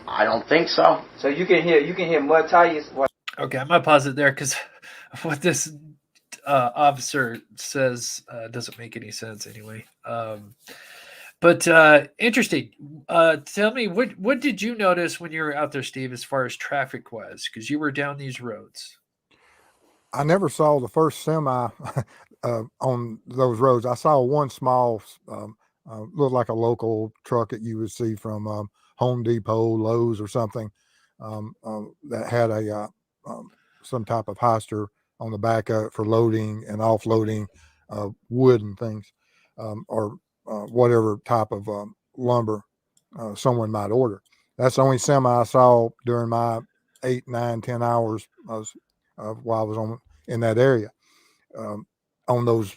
I don't think so. So you can hear mud tires. What? Okay, I'm gonna pause it there because what this officer says doesn't make any sense anyway. But interesting. Tell me, what did you notice when you were out there, Steve, as far as traffic was? Because you were down these roads. I never saw the first semi on those roads. I saw one small, looked like a local truck that you would see from Home Depot, Lowe's, or something that had a some type of hoister on the back of it for loading and offloading wood and things, or whatever type of lumber someone might order. That's the only semi I saw during my 8, 9, 10 hours while I was in that area on those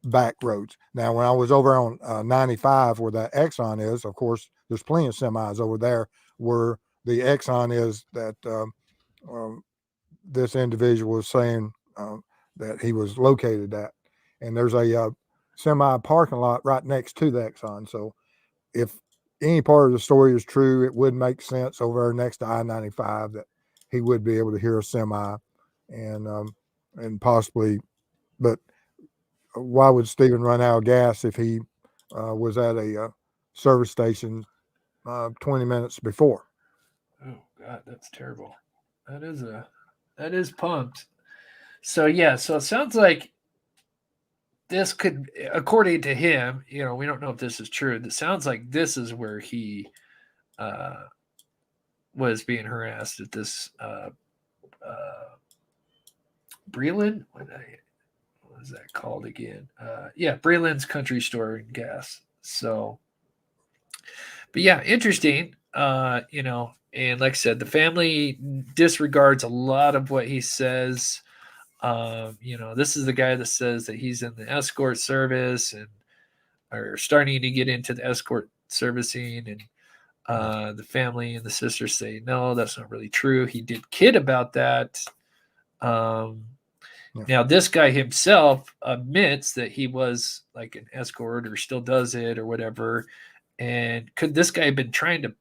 back roads. Now, when I was over on 95 where that Exxon is, of course, there's plenty of semis over there where the Exxon is that this individual was saying that he was located at. And there's a semi parking lot right next to the Exxon. So if any part of the story is true, it would make sense over there next to I-95 that he would be able to hear a semi and possibly, but why would Stephen run out of gas if he was at a service station 20 minutes before? Oh God, that's terrible. That That is pumped. So yeah, so it sounds like this could, according to him, we don't know if this is true. It sounds like this is where he was being harassed at this Breland. What was that called again? Yeah, Breland's Country Store and Gas. So, but yeah, interesting. And like I said, the family disregards a lot of what he says. This is the guy that says that he's in the escort service and are starting to get into the escort servicing, and the family and the sisters say, no, that's not really true. He did kid about that. Now this guy himself admits that he was like an escort or still does it or whatever. And could this guy have been trying to,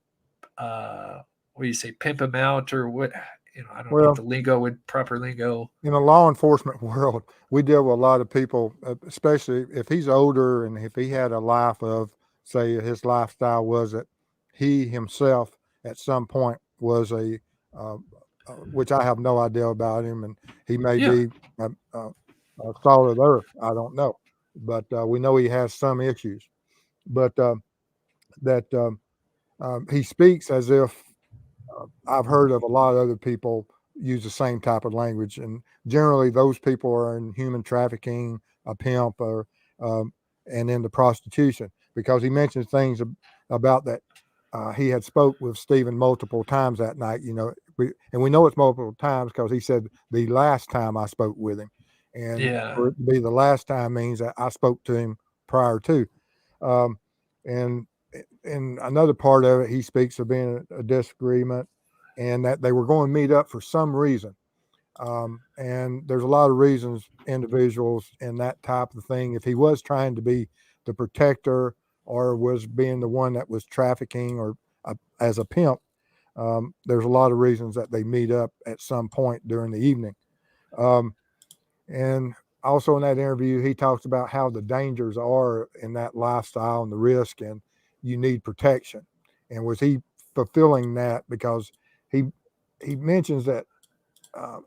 what do you say, pimp him out or what? I don't know the lingo with proper lingo. In the law enforcement world, we deal with a lot of people, especially if he's older and if he had a life of, say, his lifestyle was that he himself at some point was which I have no idea about him, and he may be salt of the earth. I don't know, but we know he has some issues. But he speaks as if I've heard of a lot of other people use the same type of language, and generally those people are in human trafficking, a pimp, or and into prostitution, because he mentions things about that. He had spoke with Stephen multiple times that night, and we know it's multiple times because he said the last time I spoke with him, and for it to be the last time means that I spoke to him prior to, and another part of it, he speaks of being a disagreement and that they were going to meet up for some reason. And there's a lot of reasons, individuals and that type of thing. If he was trying to be the protector or was being the one that was trafficking or as a pimp, there's a lot of reasons that they meet up at some point during the evening. And also in that interview, he talks about how the dangers are in that lifestyle and the risk, and you need protection. And was he fulfilling that? Because he mentions that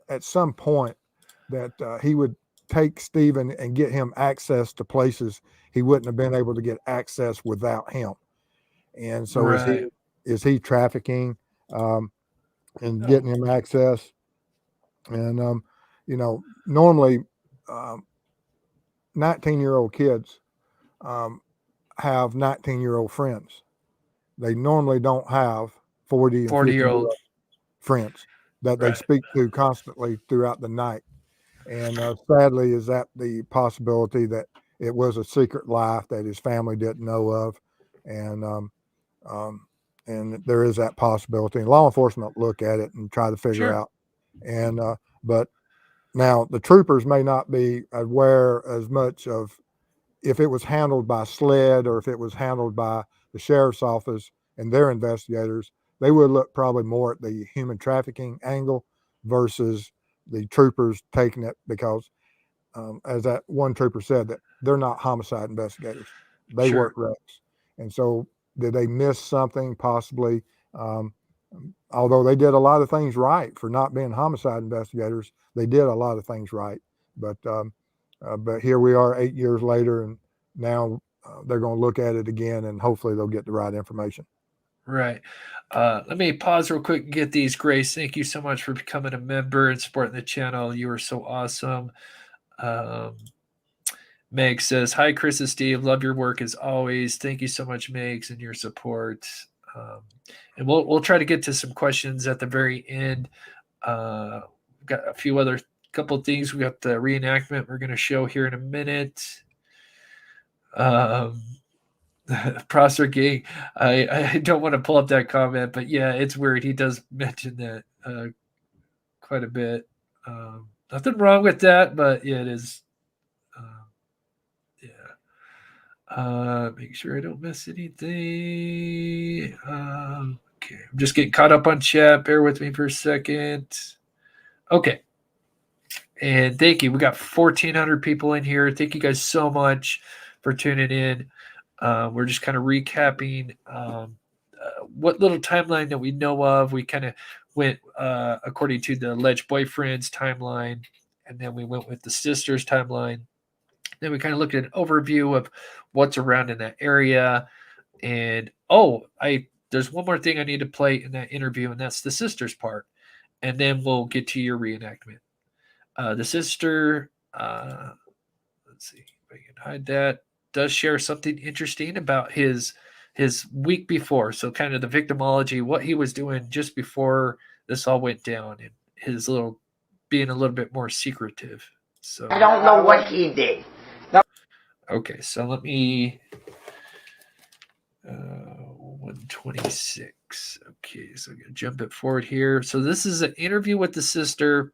at some point that he would take Stephen and get him access to places he wouldn't have been able to get access without him. And so is he trafficking and getting him access? And normally 19-year-old kids have 19-year-old friends. They normally don't have 40 and 50-year-old friends that they speak to constantly throughout the night. And sadly, is that the possibility that it was a secret life that his family didn't know of, and there is that possibility. And law enforcement look at it and try to figure out. And but now the troopers may not be aware as much of if it was handled by SLED or if it was handled by the sheriff's office and their investigators. They would look probably more at the human trafficking angle versus the troopers taking it, because as that one trooper said, that they're not homicide investigators. They work wrecks. And so did they miss something possibly? Although they did a lot of things right for not being homicide investigators, they did a lot of things right. But here we are 8 years later, and now they're going to look at it again, and hopefully they'll get the right information. Right. Let me pause real quick and get these. Grace, thank you so much for becoming a member and supporting the channel. You are so awesome. Meg says, hi, Chris and Steve. Love your work as always. Thank you so much, Megs, and your support. And we'll try to get to some questions at the very end. We've got a few other couple of things. We got the reenactment we're going to show here in a minute. Prosser Gang, I don't want to pull up that comment, but yeah, it's weird. He does mention that quite a bit. Nothing wrong with that, but yeah, it is. Make sure I don't miss anything. Okay, I'm just getting caught up on chat. Bear with me for a second. Okay. And thank you. We got 1,400 people in here. Thank you guys so much for tuning in. We're just kind of recapping what little timeline that we know of. We kind of went according to the alleged boyfriend's timeline, and then we went with the sister's timeline. Then we kind of looked at an overview of what's around in that area. And there's one more thing I need to play in that interview, and that's the sister's part. And then we'll get to your reenactment. The sister, let's see if I can hide that, does share something interesting about his week before. So kind of the victimology, what he was doing just before this all went down, and his being a little bit more secretive. So I don't know what he did. okay, so let me 126. Okay, so I'm gonna jump it forward here. So this is an interview with the sister.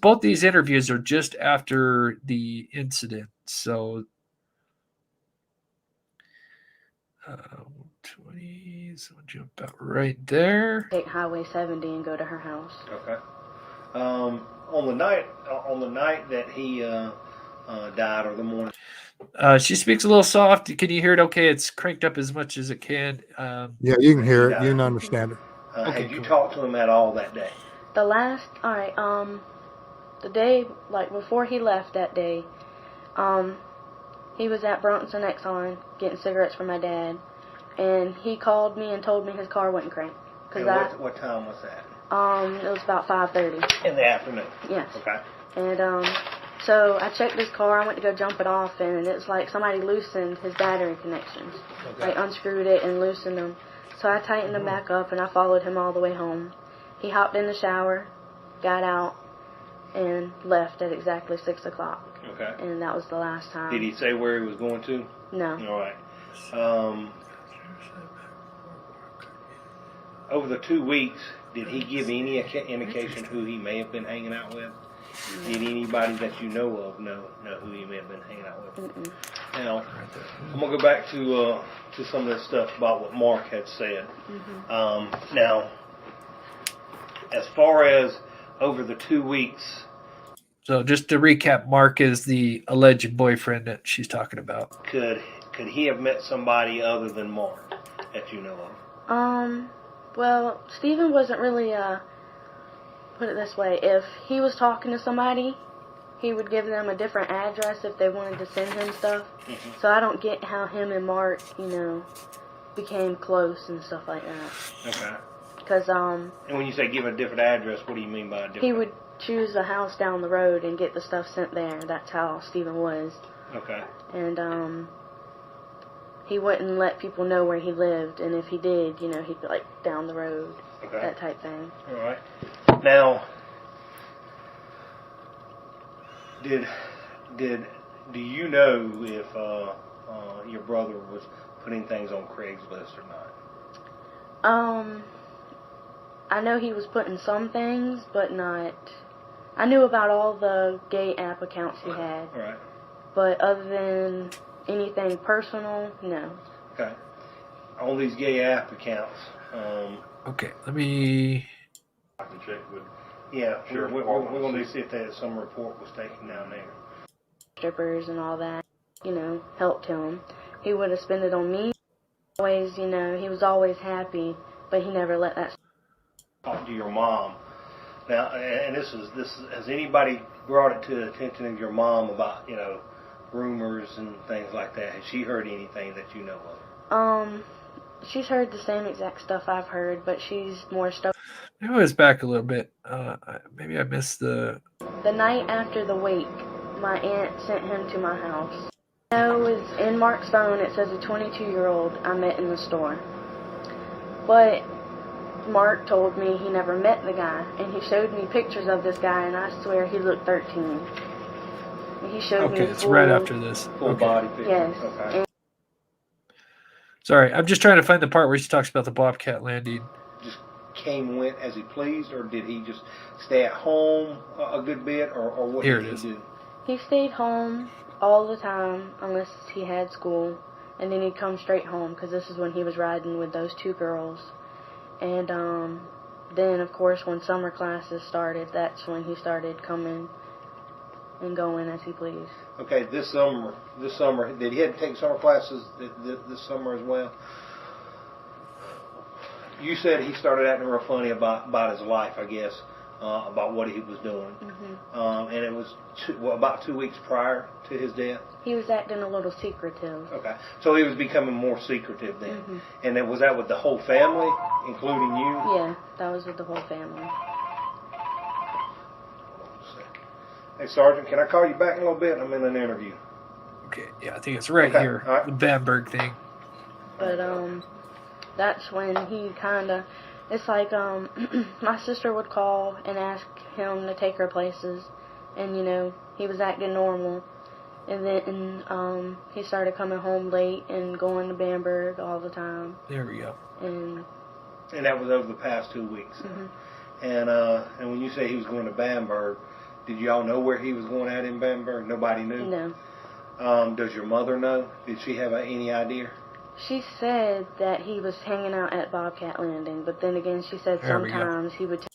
Both these interviews are just after the incident. So 120, so I'll jump out right there. Take Highway 70 and go to her house. Okay. On the night that he died, or the morning. She speaks a little soft. Can you hear it okay? It's cranked up as much as it can. Yeah, you can hear it. You can understand it. Okay, Had you cool. talked to him at all that day? The day, like before he left that day, he was at Bronson Exxon getting cigarettes for my dad, and he called me and told me his car wouldn't crank. And what time was that? It was about 5:30. In the afternoon. Yes. Okay. And so I checked his car. I went to go jump it off, and it's like somebody loosened his battery connections. Okay. Like unscrewed it and loosened them. So I tightened them back up, and I followed him all the way home. He hopped in the shower, got out, and left at exactly 6 o'clock. Okay. And that was the last time. Did he say where he was going to? No. All right. Over the 2 weeks, did he give any indication who he may have been hanging out with? Did anybody that you know of know who he may have been hanging out with? Mm-mm. Now, I'm going to go back to some of this stuff about what Mark had said. Mm-hmm. Now, as far as over the 2 weeks... So just to recap, Mark is the alleged boyfriend that she's talking about. Could he have met somebody other than Mark that you know of? Well, Stephen wasn't really, put it this way, if he was talking to somebody, he would give them a different address if they wanted to send him stuff. Mm-hmm. So I don't get how him and Mark, became close and stuff like that. Okay. Because, And when you say give a different address, what do you mean by a different? He would choose a house down the road and get the stuff sent there. That's how Stephen was. Okay. And, he wouldn't let people know where he lived, and if he did, he'd be like down the road, okay. That type thing. All right. Now, do you know if your brother was putting things on Craigslist or not? I know he was putting some things, but not. I knew about all the gay app accounts he had. All right. But other than anything personal, no. Okay. All these gay app accounts. Okay, let me... I can check with... Yeah, we're going to see if some report was taken down there. Strippers and all that, helped him. He would have spent it on me. Always, he was always happy, but he never let that... Talk to your mom. Now, and this is has anybody brought it to the attention of your mom about, rumors and things like that? Has she heard anything that you know of? She's heard the same exact stuff I've heard, but she's more stoked. Maybe I was back a little bit. Maybe I missed the... The night after the wake, my aunt sent him to my house. It was in Mark's phone. It says a 22-year-old I met in the store. But Mark told me he never met the guy, and he showed me pictures of this guy, and I swear he looked 13. And he showed me it's right after this. Full body picture. Yes. Okay. Sorry, I'm just trying to find the part where she talks about the Bobcat landing. Just came and went as he pleased, or did he just stay at home a good bit, or what Here did it he is. do? He stayed home all the time unless he had school, and then he'd come straight home because this is when he was riding with those two girls. And then, of course, when summer classes started, that's when he started coming and going as he pleased. Okay, this summer, did he have to take summer classes this summer as well? you said he started acting real funny about his life, I guess, about what he was doing. And it was about 2 weeks prior to his death? He was acting a little secretive. Okay. So he was becoming more secretive then. And then was that with the whole family, including you? Yeah, that was with the whole family. Hey, Sergeant, can I call you back in a little bit? I'm in an interview. Okay, yeah, I think it's right Okay, here, all right. the Bamberg thing. But that's when he kind of, it's like my sister would call and ask him to take her places, and you know, he was acting normal. And then he started coming home late and going to Bamberg all the time. There we go. And that was over the past 2 weeks. And when you say he was going to Bamberg, did y'all know where he was going at in Bamberg? Nobody knew? No. Does your mother know? Did she have any idea? She said that he was hanging out at Bobcat Landing, but then again, she said sometimes he would.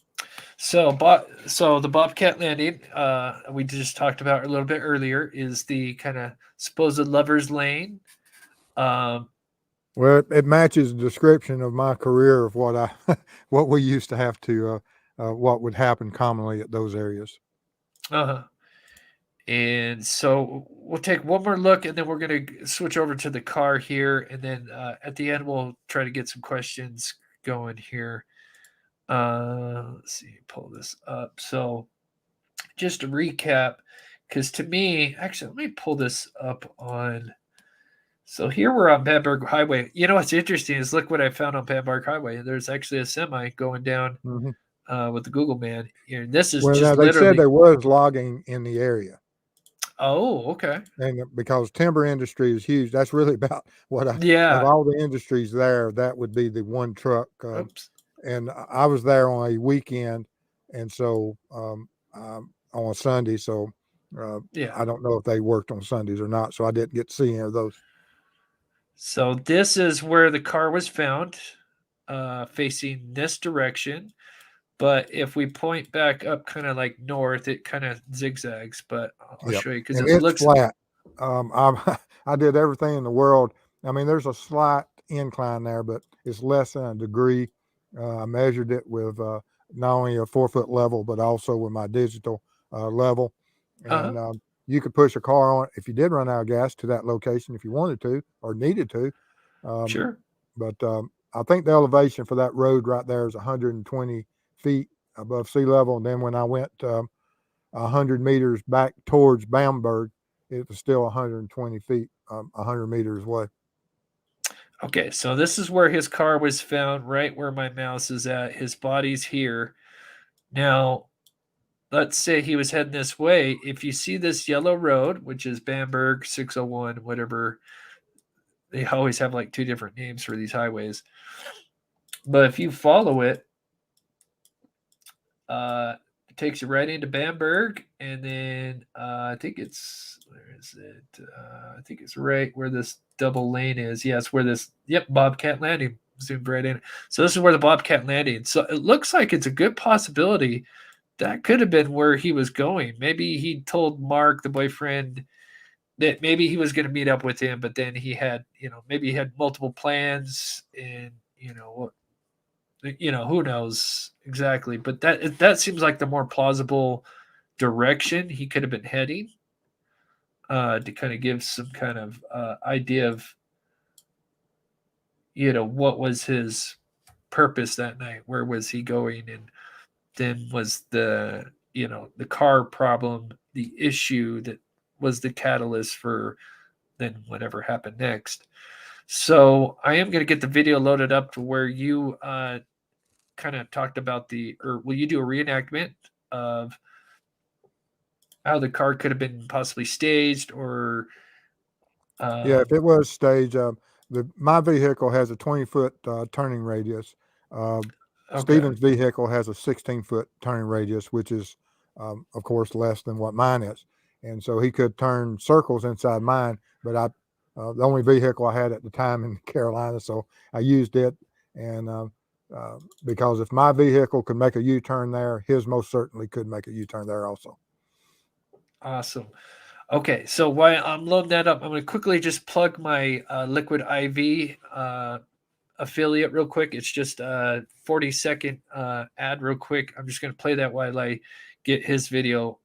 So the Bobcat Landing, we just talked about a little bit earlier, is the kind of supposed lovers lane. Well, it matches the description of my career of what what we used to have to, what would happen commonly at those areas. And so we'll take one more look, and then we're going to switch over to the car here, and then at the end we'll try to get some questions going here. Let's see, pull this up. So just to recap, because to me, actually, let me pull this up on. So here we're on Bamberg Highway. You know what's interesting is look what I found on Bamberg Highway. There's actually a semi going down with the Google man. Here, this is just they literally. said there was logging in the area. Oh, okay. And because timber industry is huge, that's really about what of all the industries there, that would be the one truck. And I was there on a weekend, and so on a Sunday. So I don't know if they worked on Sundays or not. So I didn't get to see any of those. So this is where the car was found, facing this direction. But if we point back up kind of like north, it kind of zigzags. But I'll show you because it looks flat. I did everything in the world. I mean, there's a slight incline there, but it's less than a degree. I measured it with not only a 4-foot level, but also with my digital level. And you could push a car on if you did run out of gas to that location if you wanted to or needed to. Sure. But I think the elevation for that road right there is 120 feet above sea level. And then when I went 100 meters back towards Bamberg, it was still 120 feet, 100 meters away. Okay, so this is where his car was found, right where my mouse is at. His body's here. Now, let's say he was heading this way. If you see this yellow road, which is Bamberg 601, whatever, they always have like two different names for these highways. But if you follow it, it takes you right into Bamberg, and then I think it's where is it? I think it's right where this double lane is. Yeah, it's where this Bobcat Landing zoomed right in. So this is where the Bobcat Landing. So it looks like it's a good possibility that could have been where he was going. Maybe he told Mark, the boyfriend, that maybe he was going to meet up with him, but then he had, maybe he had multiple plans, and who knows exactly, but that seems like the more plausible direction he could have been heading, to kind of give some kind of idea of, what was his purpose that night, where was he going, and then was the car problem the issue that was the catalyst for then whatever happened next. So I am going to get the video loaded up to where you kind of talked about or will you do a reenactment of how the car could have been possibly staged, or if it was staged, my vehicle has a 20-foot turning radius. Stephen's vehicle has a 16-foot turning radius, which is of course less than what mine is, and so he could turn circles inside mine, but the only vehicle I had at the time in Carolina, so I used it. And because if my vehicle could make a U-turn there, his most certainly could make a U-turn there also. Awesome. Okay, so while I'm loading that up, I'm going to quickly just plug my liquid IV affiliate real quick. It's just a 40-second ad real quick. I'm just going to play that while I get his video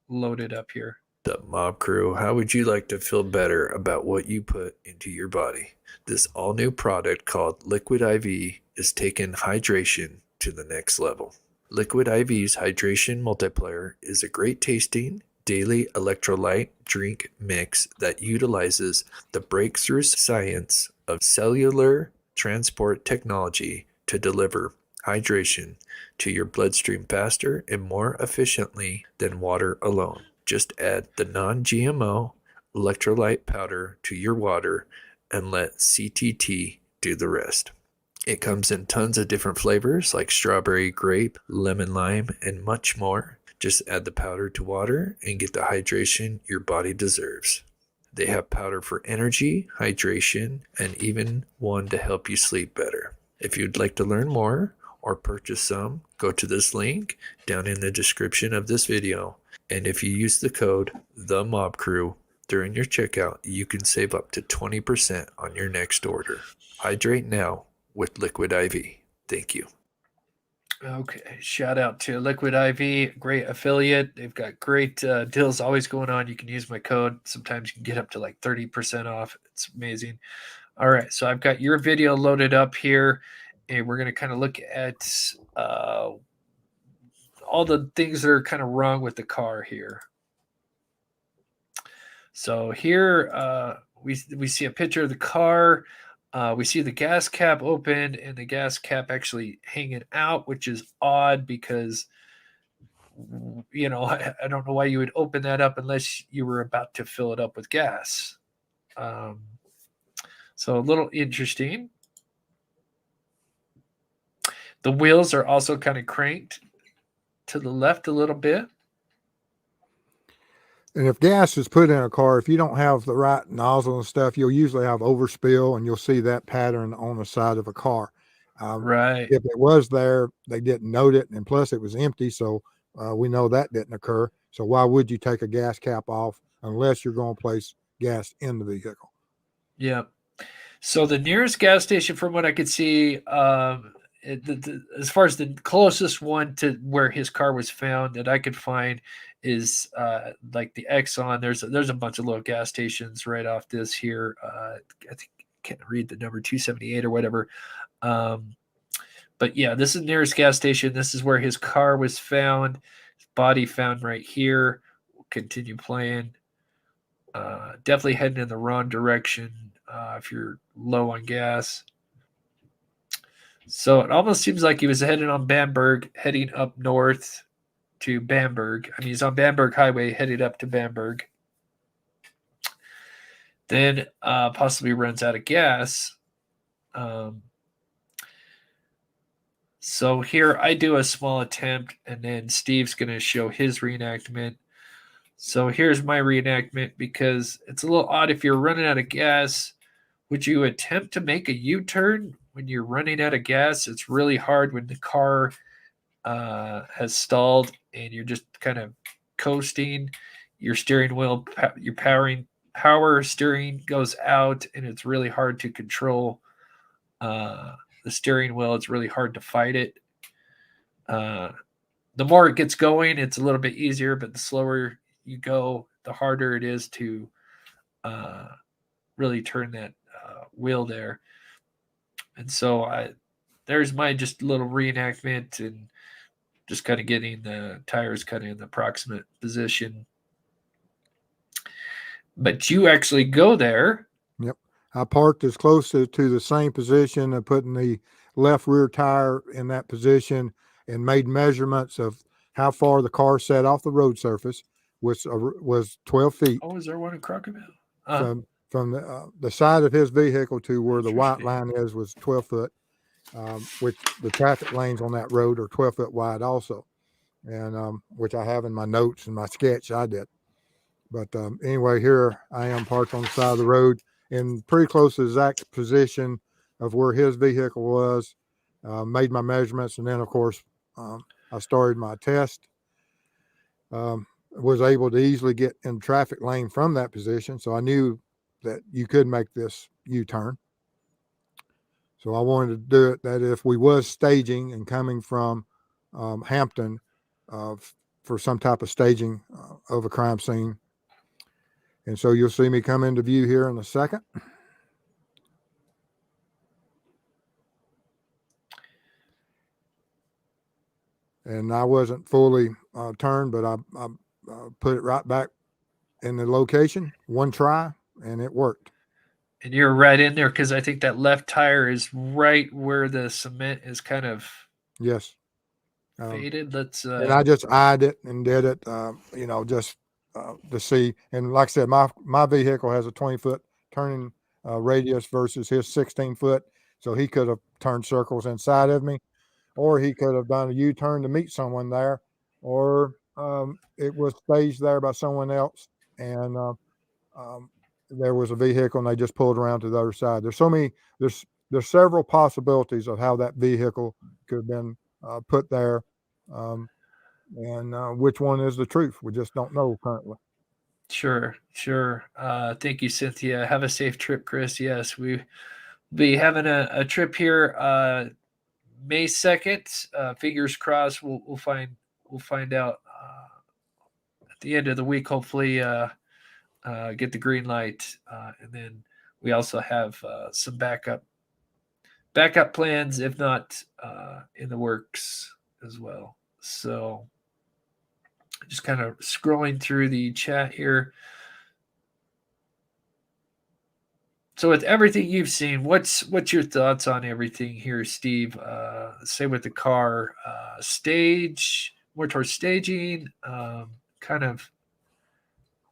loaded up here. The Mob Crew, how would you like to feel better about what you put into your body? This all-new product called Liquid IV is taking hydration to the next level. Liquid IV's Hydration Multiplier is a great tasting daily electrolyte drink mix that utilizes the breakthrough science of cellular transport technology to deliver hydration to your bloodstream faster and more efficiently than water alone. Just add the non-GMO electrolyte powder to your water and let CTT do the rest. It comes in tons of different flavors like strawberry, grape, lemon, lime, and much more. Just add the powder to water and get the hydration your body deserves. They have powder for energy, hydration, and even one to help you sleep better. If you'd like to learn more or purchase some, go to this link down in the description of this video. And if you use the code THEMOBCREW during your checkout, you can save up to 20% on your next order. Hydrate now with Liquid IV. Thank you. Okay, shout out to Liquid IV, great affiliate. They've got great deals always going on. You can use my code. Sometimes you can get up to like 30% off. It's amazing. All right, so I've got your video loaded up here, and we're going to kind of look at all the things that are kind of wrong with the car here. So here we see a picture of the car. We see the gas cap open and the gas cap actually hanging out, which is odd because, you know, I don't know why you would open that up unless you were about to fill it up with gas. So a little interesting. The wheels are also kind of cranked to the left a little bit. And if gas is put in a car, if you don't have the right nozzle and stuff, you'll usually have overspill, and you'll see that pattern on the side of a car. Right. If it was there, they didn't note it, and plus it was empty, so we know that didn't occur. So why would you take a gas cap off unless you're going to place gas in the vehicle? Yeah. So the nearest gas station, from what I could see, as far as the closest one to where his car was found that I could find is like the Exxon. There's a bunch of little gas stations right off this here. I think I can't read the number 278 or whatever. But yeah, this is the nearest gas station. This is where his car was found. His body found right here. We'll continue playing. Definitely heading in the wrong direction if you're low on gas. So it almost seems like he was heading on Bamberg, heading up north to Bamberg. I mean, he's on Bamberg Highway, headed up to Bamberg. Then possibly runs out of gas. So here I do a small attempt, and then Steve's going to show his reenactment. So here's my reenactment, because it's a little odd. If you're running out of gas, would you attempt to make a U-turn when you're running out of gas? It's really hard when the car has stalled and you're just kind of coasting. Your steering wheel, your power steering goes out, and it's really hard to control the steering wheel. It's really hard to fight it. The more it gets going, it's a little bit easier, but the slower you go, the harder it is to really turn that wheel there. And so there's my just little reenactment, and just kind of getting the tires kind of in the approximate position. But you actually go there. Yep. I parked as close to the same position and putting the left rear tire in that position, and made measurements of how far the car set off the road surface, which was 12 feet. Oh, is there one in Crocodile? From the side of his vehicle to where the white line is was 12 foot, which the traffic lanes on that road are 12 foot wide also, and which I have in my notes and my sketch I did. But anyway, here I am parked on the side of the road in pretty close to the exact position of where his vehicle was, made my measurements, and then of course I started my test. Was able to easily get in the traffic lane from that position, so I knew that you could make this U-turn. So I wanted to do it that if we was staging and coming from Hampton for some type of staging of a crime scene. And so you'll see me come into view here in a second. And I wasn't fully turned, but I put it right back in the location, one try, and it worked. And you're right in there because I think that left tire is right where the cement is kind of Yes. faded. Let's and I just eyed it and did it, just to see. And like I said, my vehicle has a 20-foot turning radius versus his 16-foot. So he could have turned circles inside of me, or he could have done a U-turn to meet someone there, or it was staged there by someone else, and there was a vehicle and they just pulled around to the other side. There's several possibilities of how that vehicle could have been put there, and which one is the truth. We just don't know currently. Sure. Thank you, Cynthia. Have a safe trip, Chris. Yes, we'll be having a trip here May 2nd. Fingers crossed we'll find out at the end of the week, hopefully get the green light. And then we also have some backup plans, if not in the works as well. So just kind of scrolling through the chat here. So with everything you've seen, what's your thoughts on everything here, Steve? Say with the car, stage, more towards staging, kind of.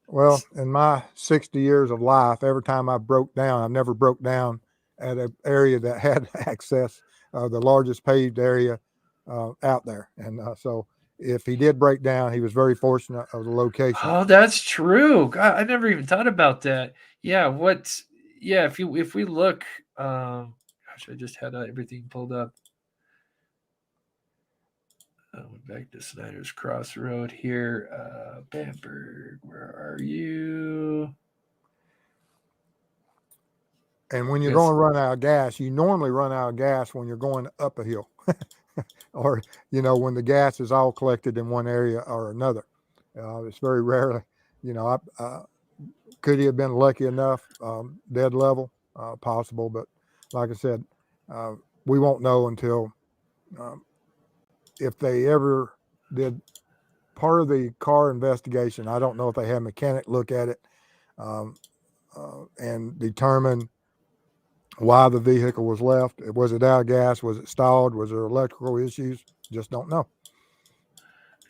Well, in my 60 years of life, every time I broke down, I never broke down at an area that had access, the largest paved area out there. And so if he did break down, he was very fortunate of the location. Oh, that's true. God, I never even thought about that. Yeah. If we look, gosh, I just had everything pulled up. Went back to Snyder's Crossroad here. Bamberg, where are you? And when you're going to run out of gas, you normally run out of gas when you're going up a hill or, when the gas is all collected in one area or another. It's very rarely, could he have been lucky enough, dead level, possible. But like I said, we won't know until if they ever did part of the car investigation. I don't know if they had a mechanic look at it and determine why the vehicle was left. Was it out of gas? Was it stalled? Was there electrical issues? Just don't know.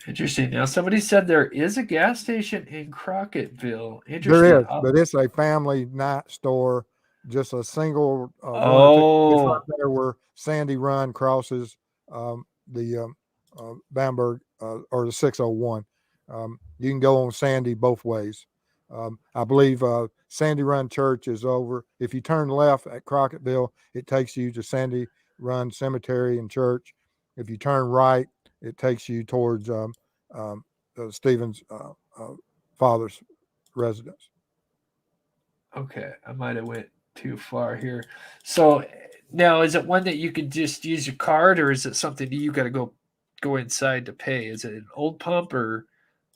Interesting. Now, somebody said there is a gas station in Crocketville. Interesting. There is, but it's a family night store, just a single. It's right there where Sandy Run crosses the Bamberg or the 601. You can go on Sandy both ways. I believe Sandy Run Church is over. If you turn left at Crocketville, it takes you to Sandy Run Cemetery and Church. If you turn right, it takes you towards Stephen's father's residence. Okay, I might have went too far here. So now, is it one that you can just use your card, or is it something that you got to go inside to pay? Is it an old pump, or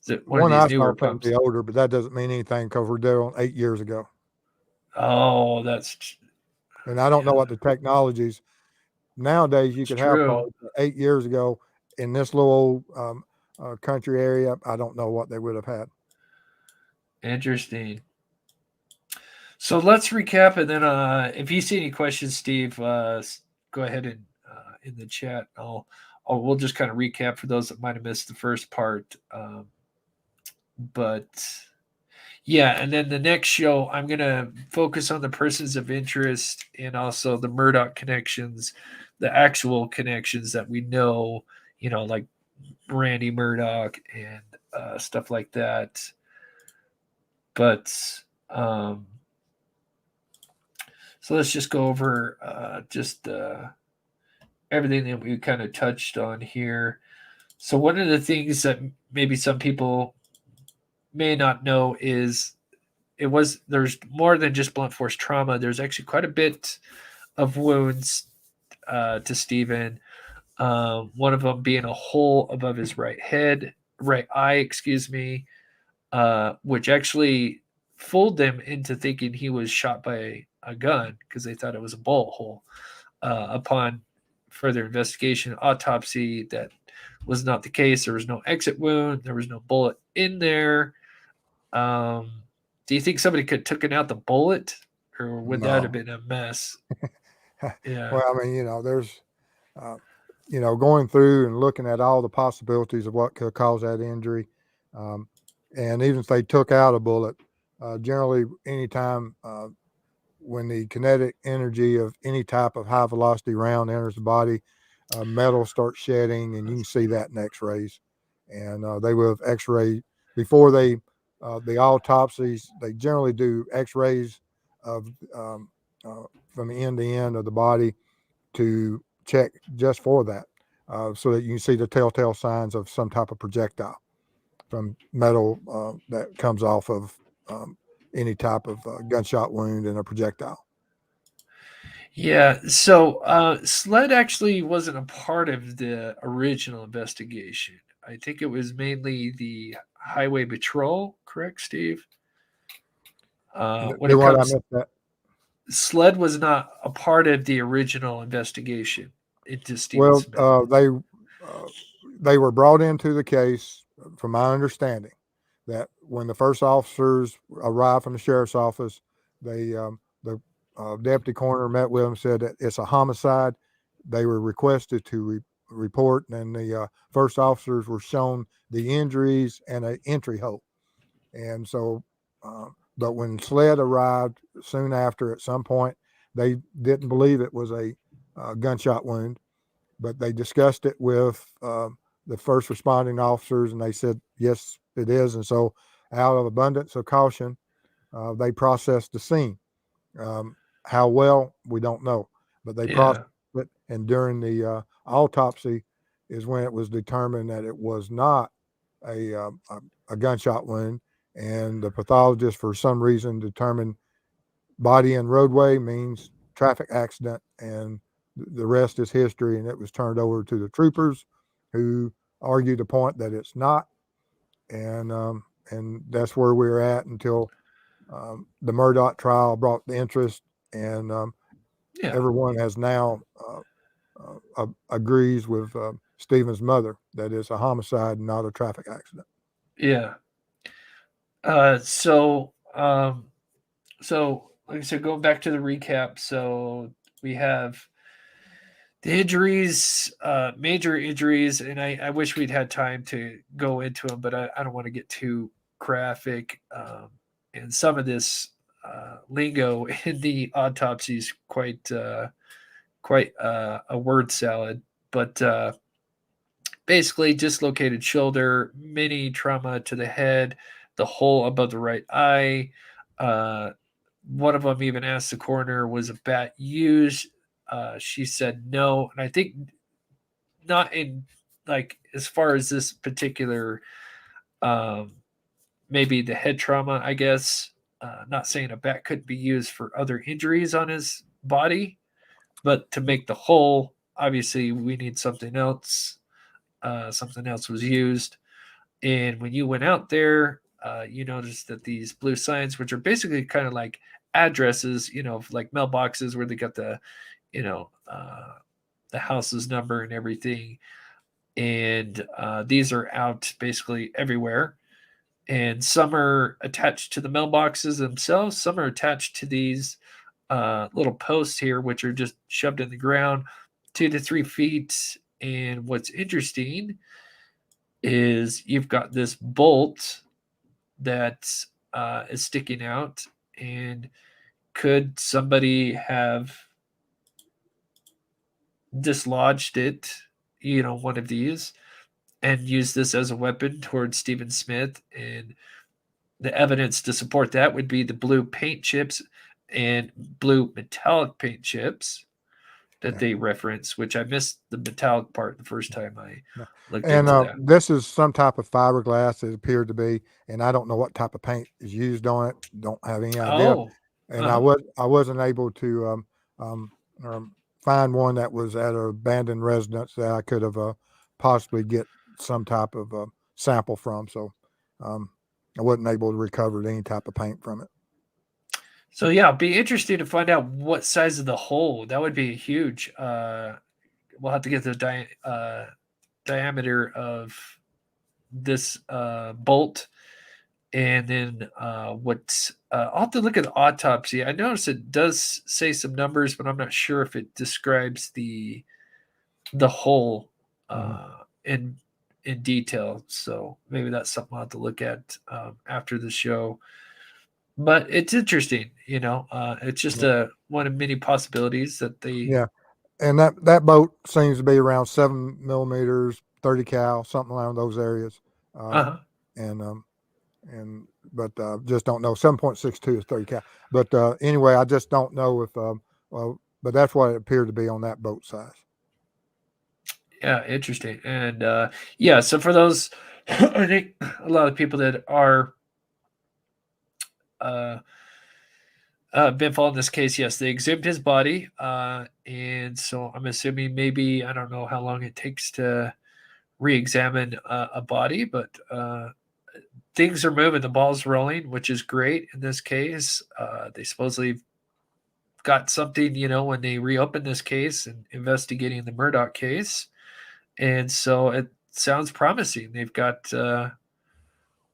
is it one of these newer pumps? Be older, but that doesn't mean anything because we're there on 8 years ago. Oh, that's. And I don't know what the technologies nowadays. You could have cars 8 years ago in this little old country area. I don't know what they would have had. Interesting. So let's recap, and then if you see any questions, Steve, go ahead and in the chat. We'll just kind of recap for those that might have missed the first part. But yeah, and then the next show, I'm going to focus on the persons of interest and also the Murdaugh connections, the actual connections that we know, like Randy Murdaugh and stuff like that. But so let's just go over everything that we kind of touched on here. So one of the things that maybe some people may not know is there's more than just blunt force trauma. There's actually quite a bit of wounds to Stephen. One of them being a hole above his right eye, excuse me, which actually fooled them into thinking he was shot by a gun because they thought it was a bullet hole. Upon further investigation, autopsy, that was not the case. There was no exit wound. There was no bullet in there. Do you think somebody could have taken out the bullet, or would that have No. been a mess? Yeah. Well, I mean, there's, going through and looking at all the possibilities of what could cause that injury. And even if they took out a bullet, generally anytime when the kinetic energy of any type of high velocity round enters the body, metal starts shedding, and you can see that in x-rays. And they will have x-ray before the autopsies. They generally do x-rays of from the end to end of the body to check just for that, so that you can see the telltale signs of some type of projectile from metal that comes off of any type of gunshot wound and a projectile. Yeah, so SLED actually wasn't a part of the original investigation. I think it was mainly the Highway Patrol, correct, Steve? When it I comes, missed that. SLED was not a part of the original investigation into Stephen Smith. They were brought into the case, from my understanding, that when the first officers arrived from the sheriff's office, the deputy coroner met with them, said that it's a homicide. They were requested to report, and the first officers were shown the injuries and an entry hole. And so, but when SLED arrived soon after, at some point, they didn't believe it was a gunshot wound, but they discussed it with the first responding officers, and they said, yes, it is. And so, out of abundance of caution, they processed the scene. How well, we don't know, but they processed it. And during the autopsy is when it was determined that it was not a gunshot wound. And the pathologist, for some reason, determined body and roadway means traffic accident, and the rest is history. And it was turned over to the troopers, who argued the point that it's not. And that's where we're at until the Murdaugh trial brought the interest, and everyone has now agrees with Stephen's mother that it's a homicide, not a traffic accident. Yeah. So like I said, going back to the recap, so we have the injuries, major injuries, and I wish we'd had time to go into them, but I don't want to get too graphic. And some of this lingo in the autopsy is quite a word salad, but basically dislocated shoulder, mini trauma to the head, the hole above the right eye. One of them even asked the coroner, was a bat used? She said no. And I think not in, like, as far as this particular, maybe the head trauma, I guess. Not saying a bat couldn't be used for other injuries on his body, but to make the hole, obviously we need something else. Something else was used. And when you went out there, you noticed that these blue signs, which are basically kind of like addresses, like mailboxes where they got the, the house's number and everything. And these are out basically everywhere. And some are attached to the mailboxes themselves. Some are attached to these little posts here, which are just shoved in the ground 2 to 3 feet. And what's interesting is you've got this bolt that is sticking out. And could somebody have dislodged it, one of these, and used this as a weapon towards Stephen Smith? And the evidence to support that would be the blue paint chips and blue metallic paint chips that they reference, which I missed the metallic part the first time I looked into that. This is some type of fiberglass, it appeared to be, and I don't know what type of paint is used on it. Don't have any idea. And I wasn't able to find one that was at an abandoned residence that I could have possibly get some type of sample from. So I wasn't able to recover any type of paint from it. So yeah, it'd be interesting to find out what size of the hole. That would be huge. We'll have to get the diameter of this bolt, and then what's I'll have to look at the autopsy. I noticed it does say some numbers, but I'm not sure if it describes the hole in detail. So maybe that's something I'll have to look at after the show. But it's interesting, it's just one of many possibilities that they. Yeah, and that boat seems to be around 7mm, 30 cal, something around those areas. But just don't know. 7.62 is 30 cal. But anyway, I just don't know if but that's what it appeared to be on that boat size. Yeah, interesting. And so for those, I think a lot of people that are been following this case, yes, they exhumed his body, and so I'm assuming maybe, I don't know how long it takes to re-examine a body, but things are moving, the ball's rolling, which is great in this case. They supposedly got something, when they reopened this case and investigating the Murdaugh case, and so it sounds promising. They've got the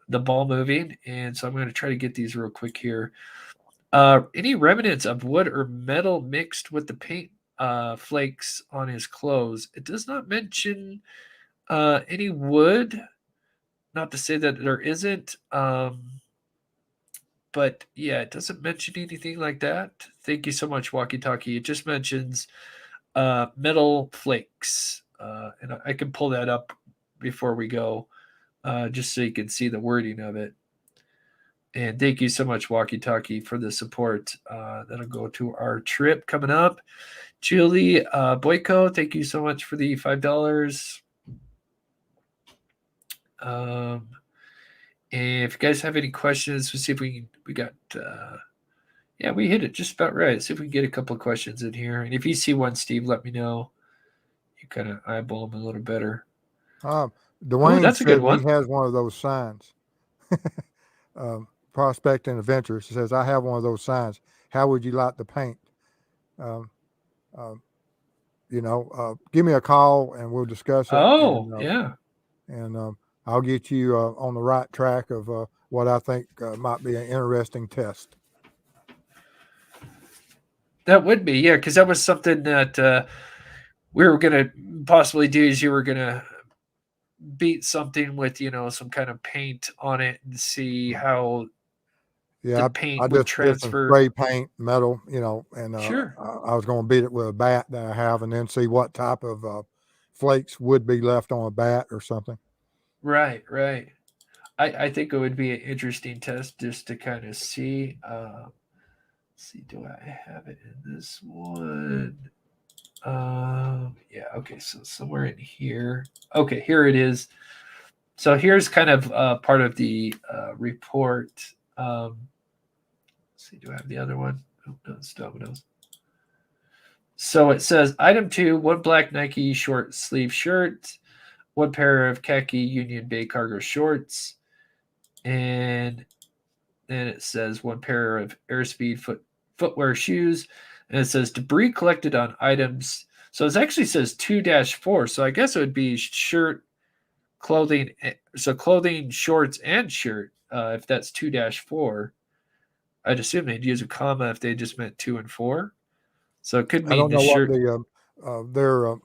ball moving, and so I'm going to try to get these real quick here. Any remnants of wood or metal mixed with the paint flakes on his clothes? It does not mention any wood. Not to say that there isn't, but yeah, it doesn't mention anything like that. Thank you so much, Walkie Talkie. It just mentions metal flakes, and I can pull that up before we go, just so you can see the wording of it. And thank you so much, Walkie Talkie, for the support. That'll go to our trip coming up. Julie Boyko, thank you so much for the $5. And if you guys have any questions, we'll see if we got. We hit it just about right. See if we can get a couple of questions in here. And if you see one, Steve, let me know. You kind of eyeball them a little better. Dwayne that's a good one. He has one of those signs. Prospect and Adventures. He says, I have one of those signs. How would you like to paint? Give me a call and we'll discuss it. And I'll get you on the right track of what I think might be an interesting test. That would be, yeah, because that was something that we were going to possibly do, is you were going to beat something with, some kind of paint on it and see how the paint would transfer. Spray paint, metal, and sure. I was going to beat it with a bat that I have and then see what type of flakes would be left on a bat or something. Right. I think it would be an interesting test just to kind of see. Let's see, do I have it in this one? Okay, so somewhere in here. Okay, here it is. So here's kind of part of the report. Let's see, do I have the other one? Oh, no, it's Domino's. So it says, item 2, 1 black Nike short sleeve shirt, 1 pair of khaki Union Bay cargo shorts, and then it says 1 pair of Airspeed footwear shoes, and it says debris collected on items. So it actually says 2-4, so I guess it would be shirt, clothing, so clothing, shorts, and shirt, if that's 2-4. I'd assume they'd use a comma if they just meant 2 and 4. So it could mean I don't know shirt. What their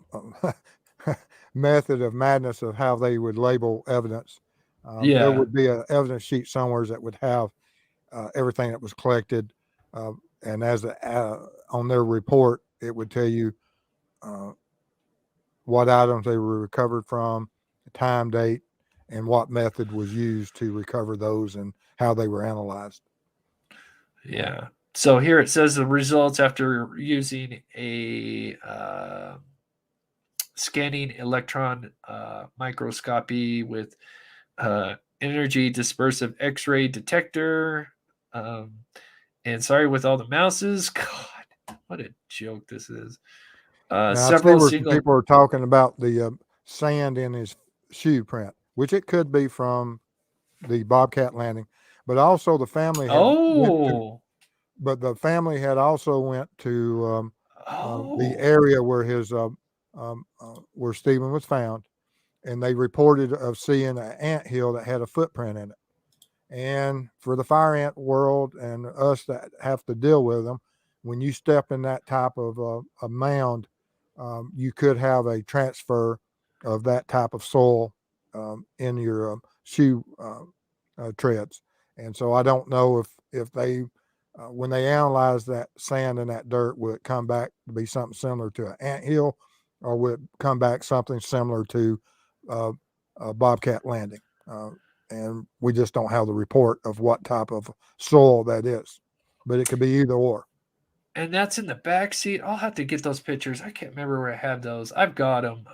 method of madness of how they would label evidence. There would be an evidence sheet somewhere that would have everything that was collected, and as on their report, it would tell you what items they were recovered from, the time, date, and what method was used to recover those and how they were analyzed. Yeah. So here it says the results after using a scanning electron microscopy with energy dispersive X-ray detector. And sorry with all the mouses. God, what a joke this is. Now, I see Several where some single. people are talking about the sand in his shoe print, which it could be from the Bobcat landing, but also the family had Oh, but the family had also went to the oh, area where Stephen was found, and they reported of seeing an anthill that had a footprint in it. And for the fire ant world and us that have to deal with them, when you step in that type of a mound, you could have a transfer of that type of soil in your shoe treads. And so I don't know if they, when they analyze that sand and that dirt, will it come back to be something similar to an anthill, or will it come back something similar to a Bobcat landing? And we just don't have the report of what type of soil that is, but it could be either or. and that's in the back seat. I'll have to get those pictures. I can't remember where I have those. I've got them,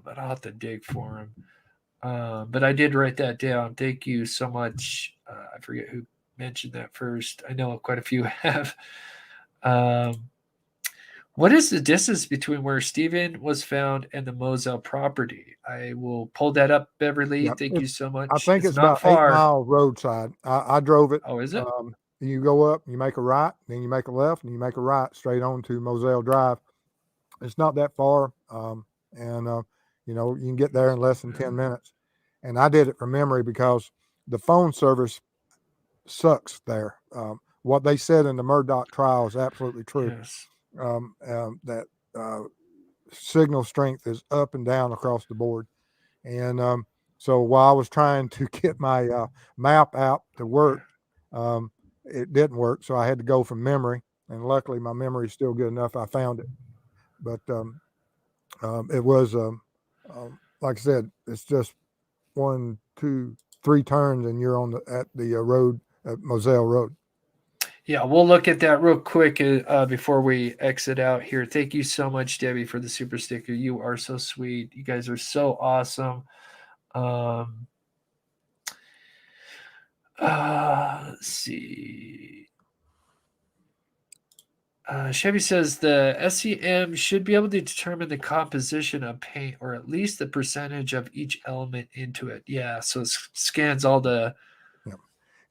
but I'll have to dig for them. But I did write that down. Thank you so much. I forget who mentioned that first. I know quite a few have. What is the distance between where Stephen was found and the Moselle property? I will pull that up, Beverly. Yeah, Thank you so much. I think it's not about 8 far. mile roadside. I drove it. Oh, is it? You go up, you make a right, then you make a left, and you make a right straight on to Moselle Drive. It's not that far, and you can get there in less than 10 minutes. And I did it from memory because the phone service sucks there. What they said in the Murdaugh trial is absolutely true. Yes. That signal strength is up and down across the board. And so while I was trying to get my map out to work, it didn't work. So I had to go from memory. And luckily, my memory is still good enough. I found it. But it was, like I said, it's just 1, 2, 3 turns, and you're at the road at Moselle Road. Yeah, we'll look at that real quick before we exit out here. Thank you so much, Debbie, for the super sticker. You are so sweet. You guys are so awesome. Let's see. Chevy says the SEM should be able to determine the composition of paint, or at least the percentage of each element into it. Yeah, so it scans all the.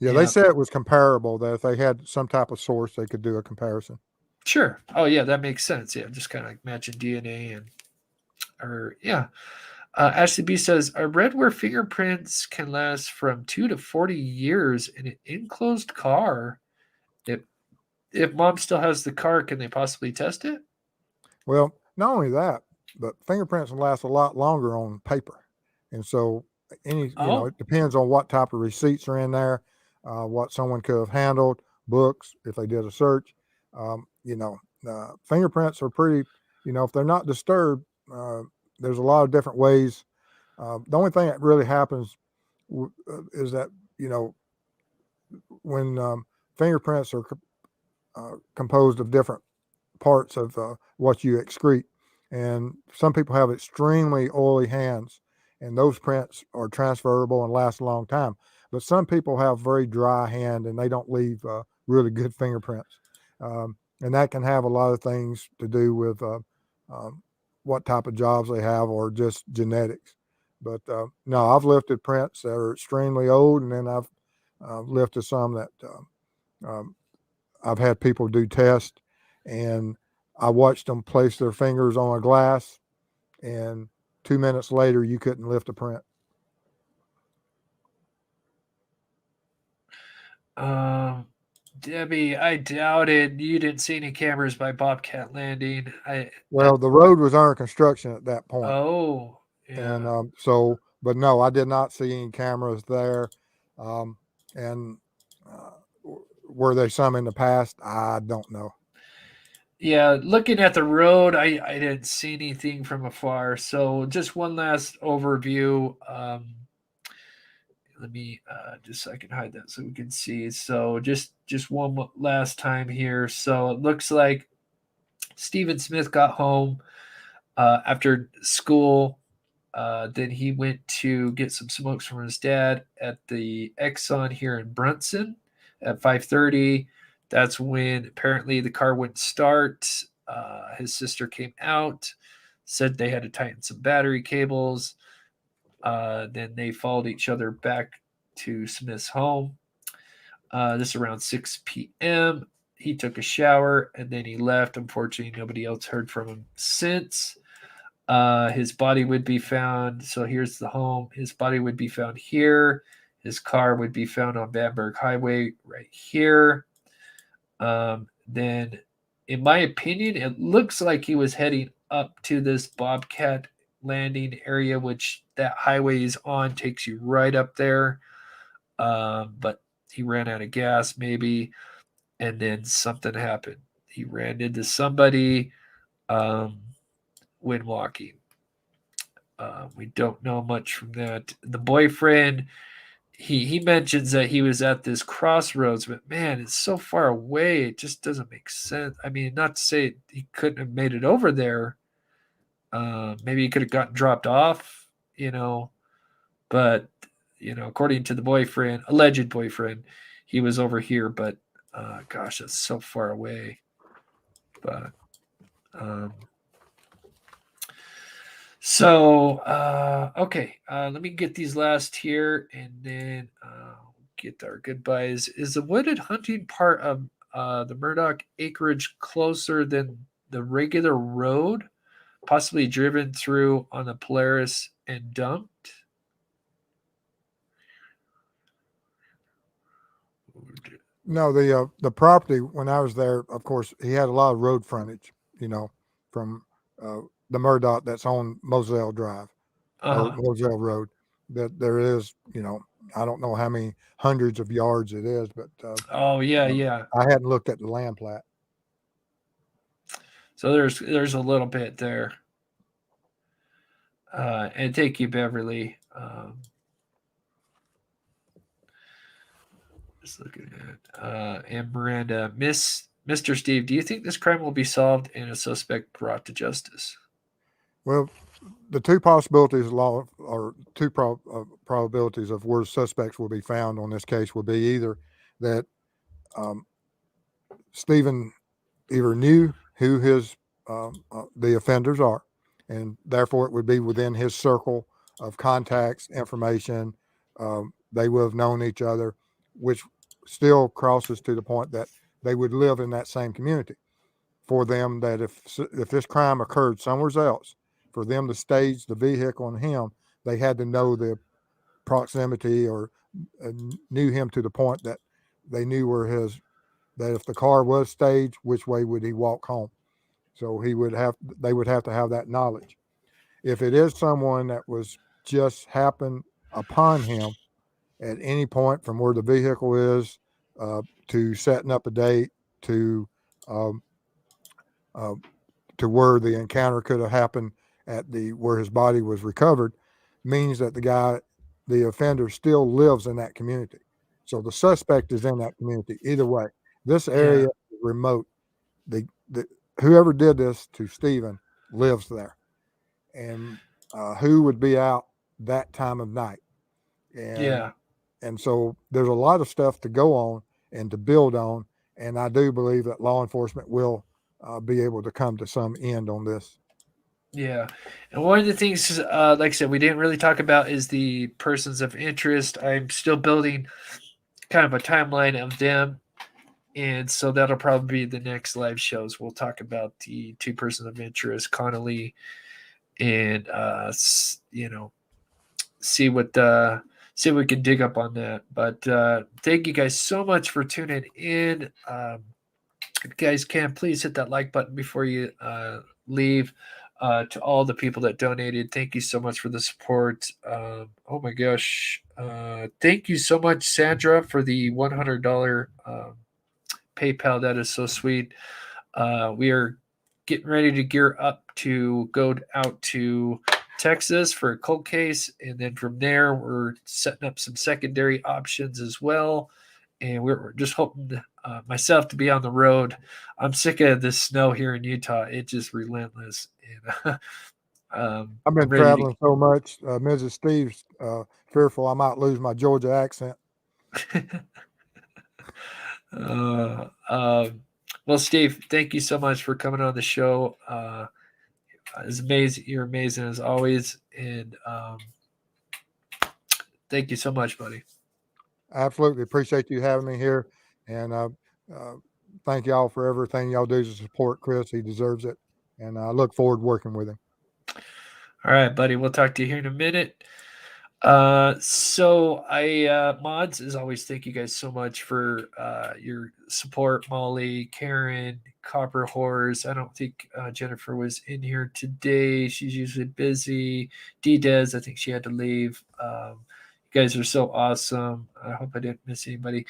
Yeah, they said it was comparable, that if they had some type of source, they could do a comparison. Sure. Oh, yeah, that makes sense. Yeah, just kind of like matching DNA yeah. Ashley B says, I read where fingerprints can last from 2 to 40 years in an enclosed car. If mom still has the car, can they possibly test it? Well, not only that, but fingerprints will last a lot longer on paper. And so it depends on what type of receipts are in there, what someone could have handled, books, if they did a search. Fingerprints are pretty, if they're not disturbed, there's a lot of different ways. The only thing that really happens is that, when fingerprints are composed of different parts of what you excrete, and some people have extremely oily hands, and those prints are transferable and last a long time. But some people have very dry hand, and they don't leave really good fingerprints. And that can have a lot of things to do with what type of jobs they have, or just genetics. But no, I've lifted prints that are extremely old, and then I've lifted some that I've had people do tests, and I watched them place their fingers on a glass, and 2 minutes later, you couldn't lift a print. Debbie, I doubt it. You didn't see any cameras by Bobcat Landing. The road was under construction at that point. Oh, yeah. And but no, I did not see any cameras there. And were there some in the past? I don't know. Yeah, looking at the road, I didn't see anything from afar. So just one last overview. Let me just so I can hide that so we can see. So just one last time here. So it looks like Stephen Smith got home after school. Then he went to get some smokes from his dad at the Exxon here in Brunson at 5:30. That's when apparently the car wouldn't start. His sister came out, said they had to tighten some battery cables. Then they followed each other back to Smith's home. This around 6 p.m. He took a shower and then he left. Unfortunately, nobody else heard from him since. His body would be found. So here's the home. His body would be found here. His car would be found on Bamberg Highway right here. Then, in my opinion, it looks like he was heading up to this Bobcat landing area, which that highway is on, takes you right up there. But he ran out of gas, maybe, and then something happened. He ran into somebody when walking. We don't know much from that. The boyfriend, he mentions that he was at this crossroads, but man, it's so far away. It just doesn't make sense. I mean, not to say he couldn't have made it over there. Maybe he could have gotten dropped off, but according to the boyfriend, alleged boyfriend, he was over here, but gosh, that's so far away. But okay, let me get these last here, and then get our goodbyes. Is the wooded hunting part of the Murdaugh acreage closer than the regular road, possibly driven through on the Polaris and dumped? No, the property, when I was there, of course, he had a lot of road frontage, from the Murdaugh that's on Moselle Drive, or Moselle Road. That there is, I don't know how many hundreds of yards it is, but yeah. I hadn't looked at the land plat. So there's a little bit there. And thank you, Beverly. Just looking at and Miranda, Mr. Steve, do you think this crime will be solved and a suspect brought to justice? Well, the two possibilities probabilities of where suspects will be found on this case would be either that Stephen either knew who his the offenders are, and therefore it would be within his circle of contacts, information. They would have known each other, which still crosses to the point that they would live in that same community. For them, that if this crime occurred somewhere else, for them to stage the vehicle on him, they had to know the proximity or knew him to the point that they knew that if the car was staged, which way would he walk home? So they would have to have that knowledge. If it is someone that was just happened upon him at any point from where the vehicle is to setting up a date to where the encounter could have happened at where his body was recovered, means that the offender still lives in that community. So the suspect is in that community either way. This area is remote. Whoever did this to Stephen lives there, and who would be out that time of night? And so there's a lot of stuff to go on and to build on, and I do believe that law enforcement will be able to come to some end on this. Yeah. And one of the things, like I said, we didn't really talk about is the persons of interest. I'm still building kind of a timeline of them. And so that'll probably be the next live shows. We'll talk about the two persons of interest, Connolly, and, see what we can dig up on that. But thank you guys so much for tuning in. If you guys can, please hit that like button before you leave. To all the people that donated, thank you so much for the support. Oh my gosh. Thank you so much, Sandra, for the $100 PayPal. That is so sweet. We are getting ready to gear up to go out to Texas for a cold case, and then from there we're setting up some secondary options as well, and we're just hoping myself to be on the road. I'm sick of this snow here in Utah. It's just relentless. And I've been traveling so much. Mrs. Steve's fearful I might lose my Georgia accent. Well, Steve, thank you so much for coming on the show. It's amazing. You're amazing as always. And thank you so much, buddy. Absolutely. Appreciate you having me here. And thank y'all for everything y'all do to support Chris. He deserves it. And I look forward to working with him. All right, buddy. We'll talk to you here in a minute. Mods, as always, thank you guys so much for your support. Molly, Karen, Copper Horse. I don't think Jennifer was in here today. She's usually busy. D-Dez, I think she had to leave. You guys are so awesome. I hope I didn't miss anybody.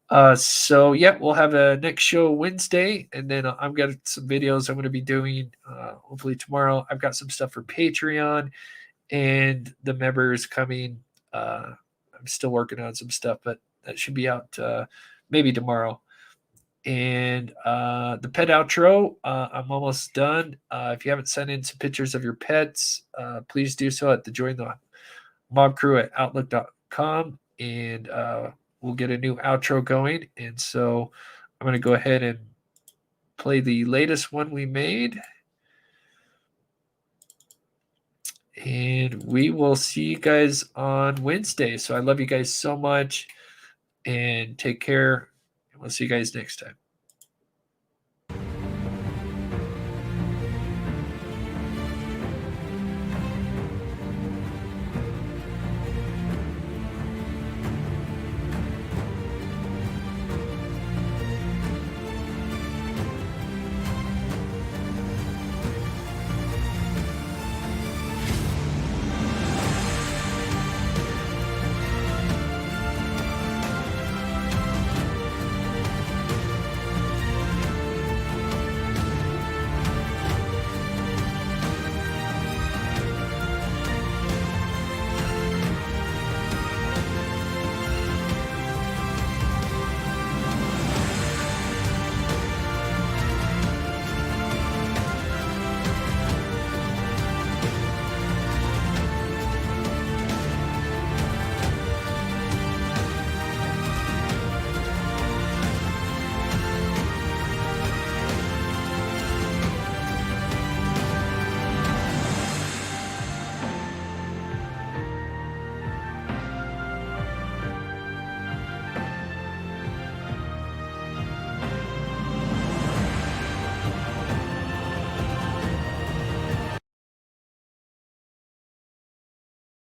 We'll have a next show Wednesday, and then I've got some videos I'm going to be doing hopefully tomorrow. I've got some stuff for Patreon and the members coming. I'm still working on some stuff, but that should be out maybe tomorrow. And the pet outro, I'm almost done. If you haven't sent in some pictures of your pets, please do so at the Join the Mob Crew at Outlook.com, and we'll get a new outro going. And so I'm going to go ahead and play the latest one we made. And we will see you guys on Wednesday. So I love you guys so much, and take care. And we'll see you guys next time.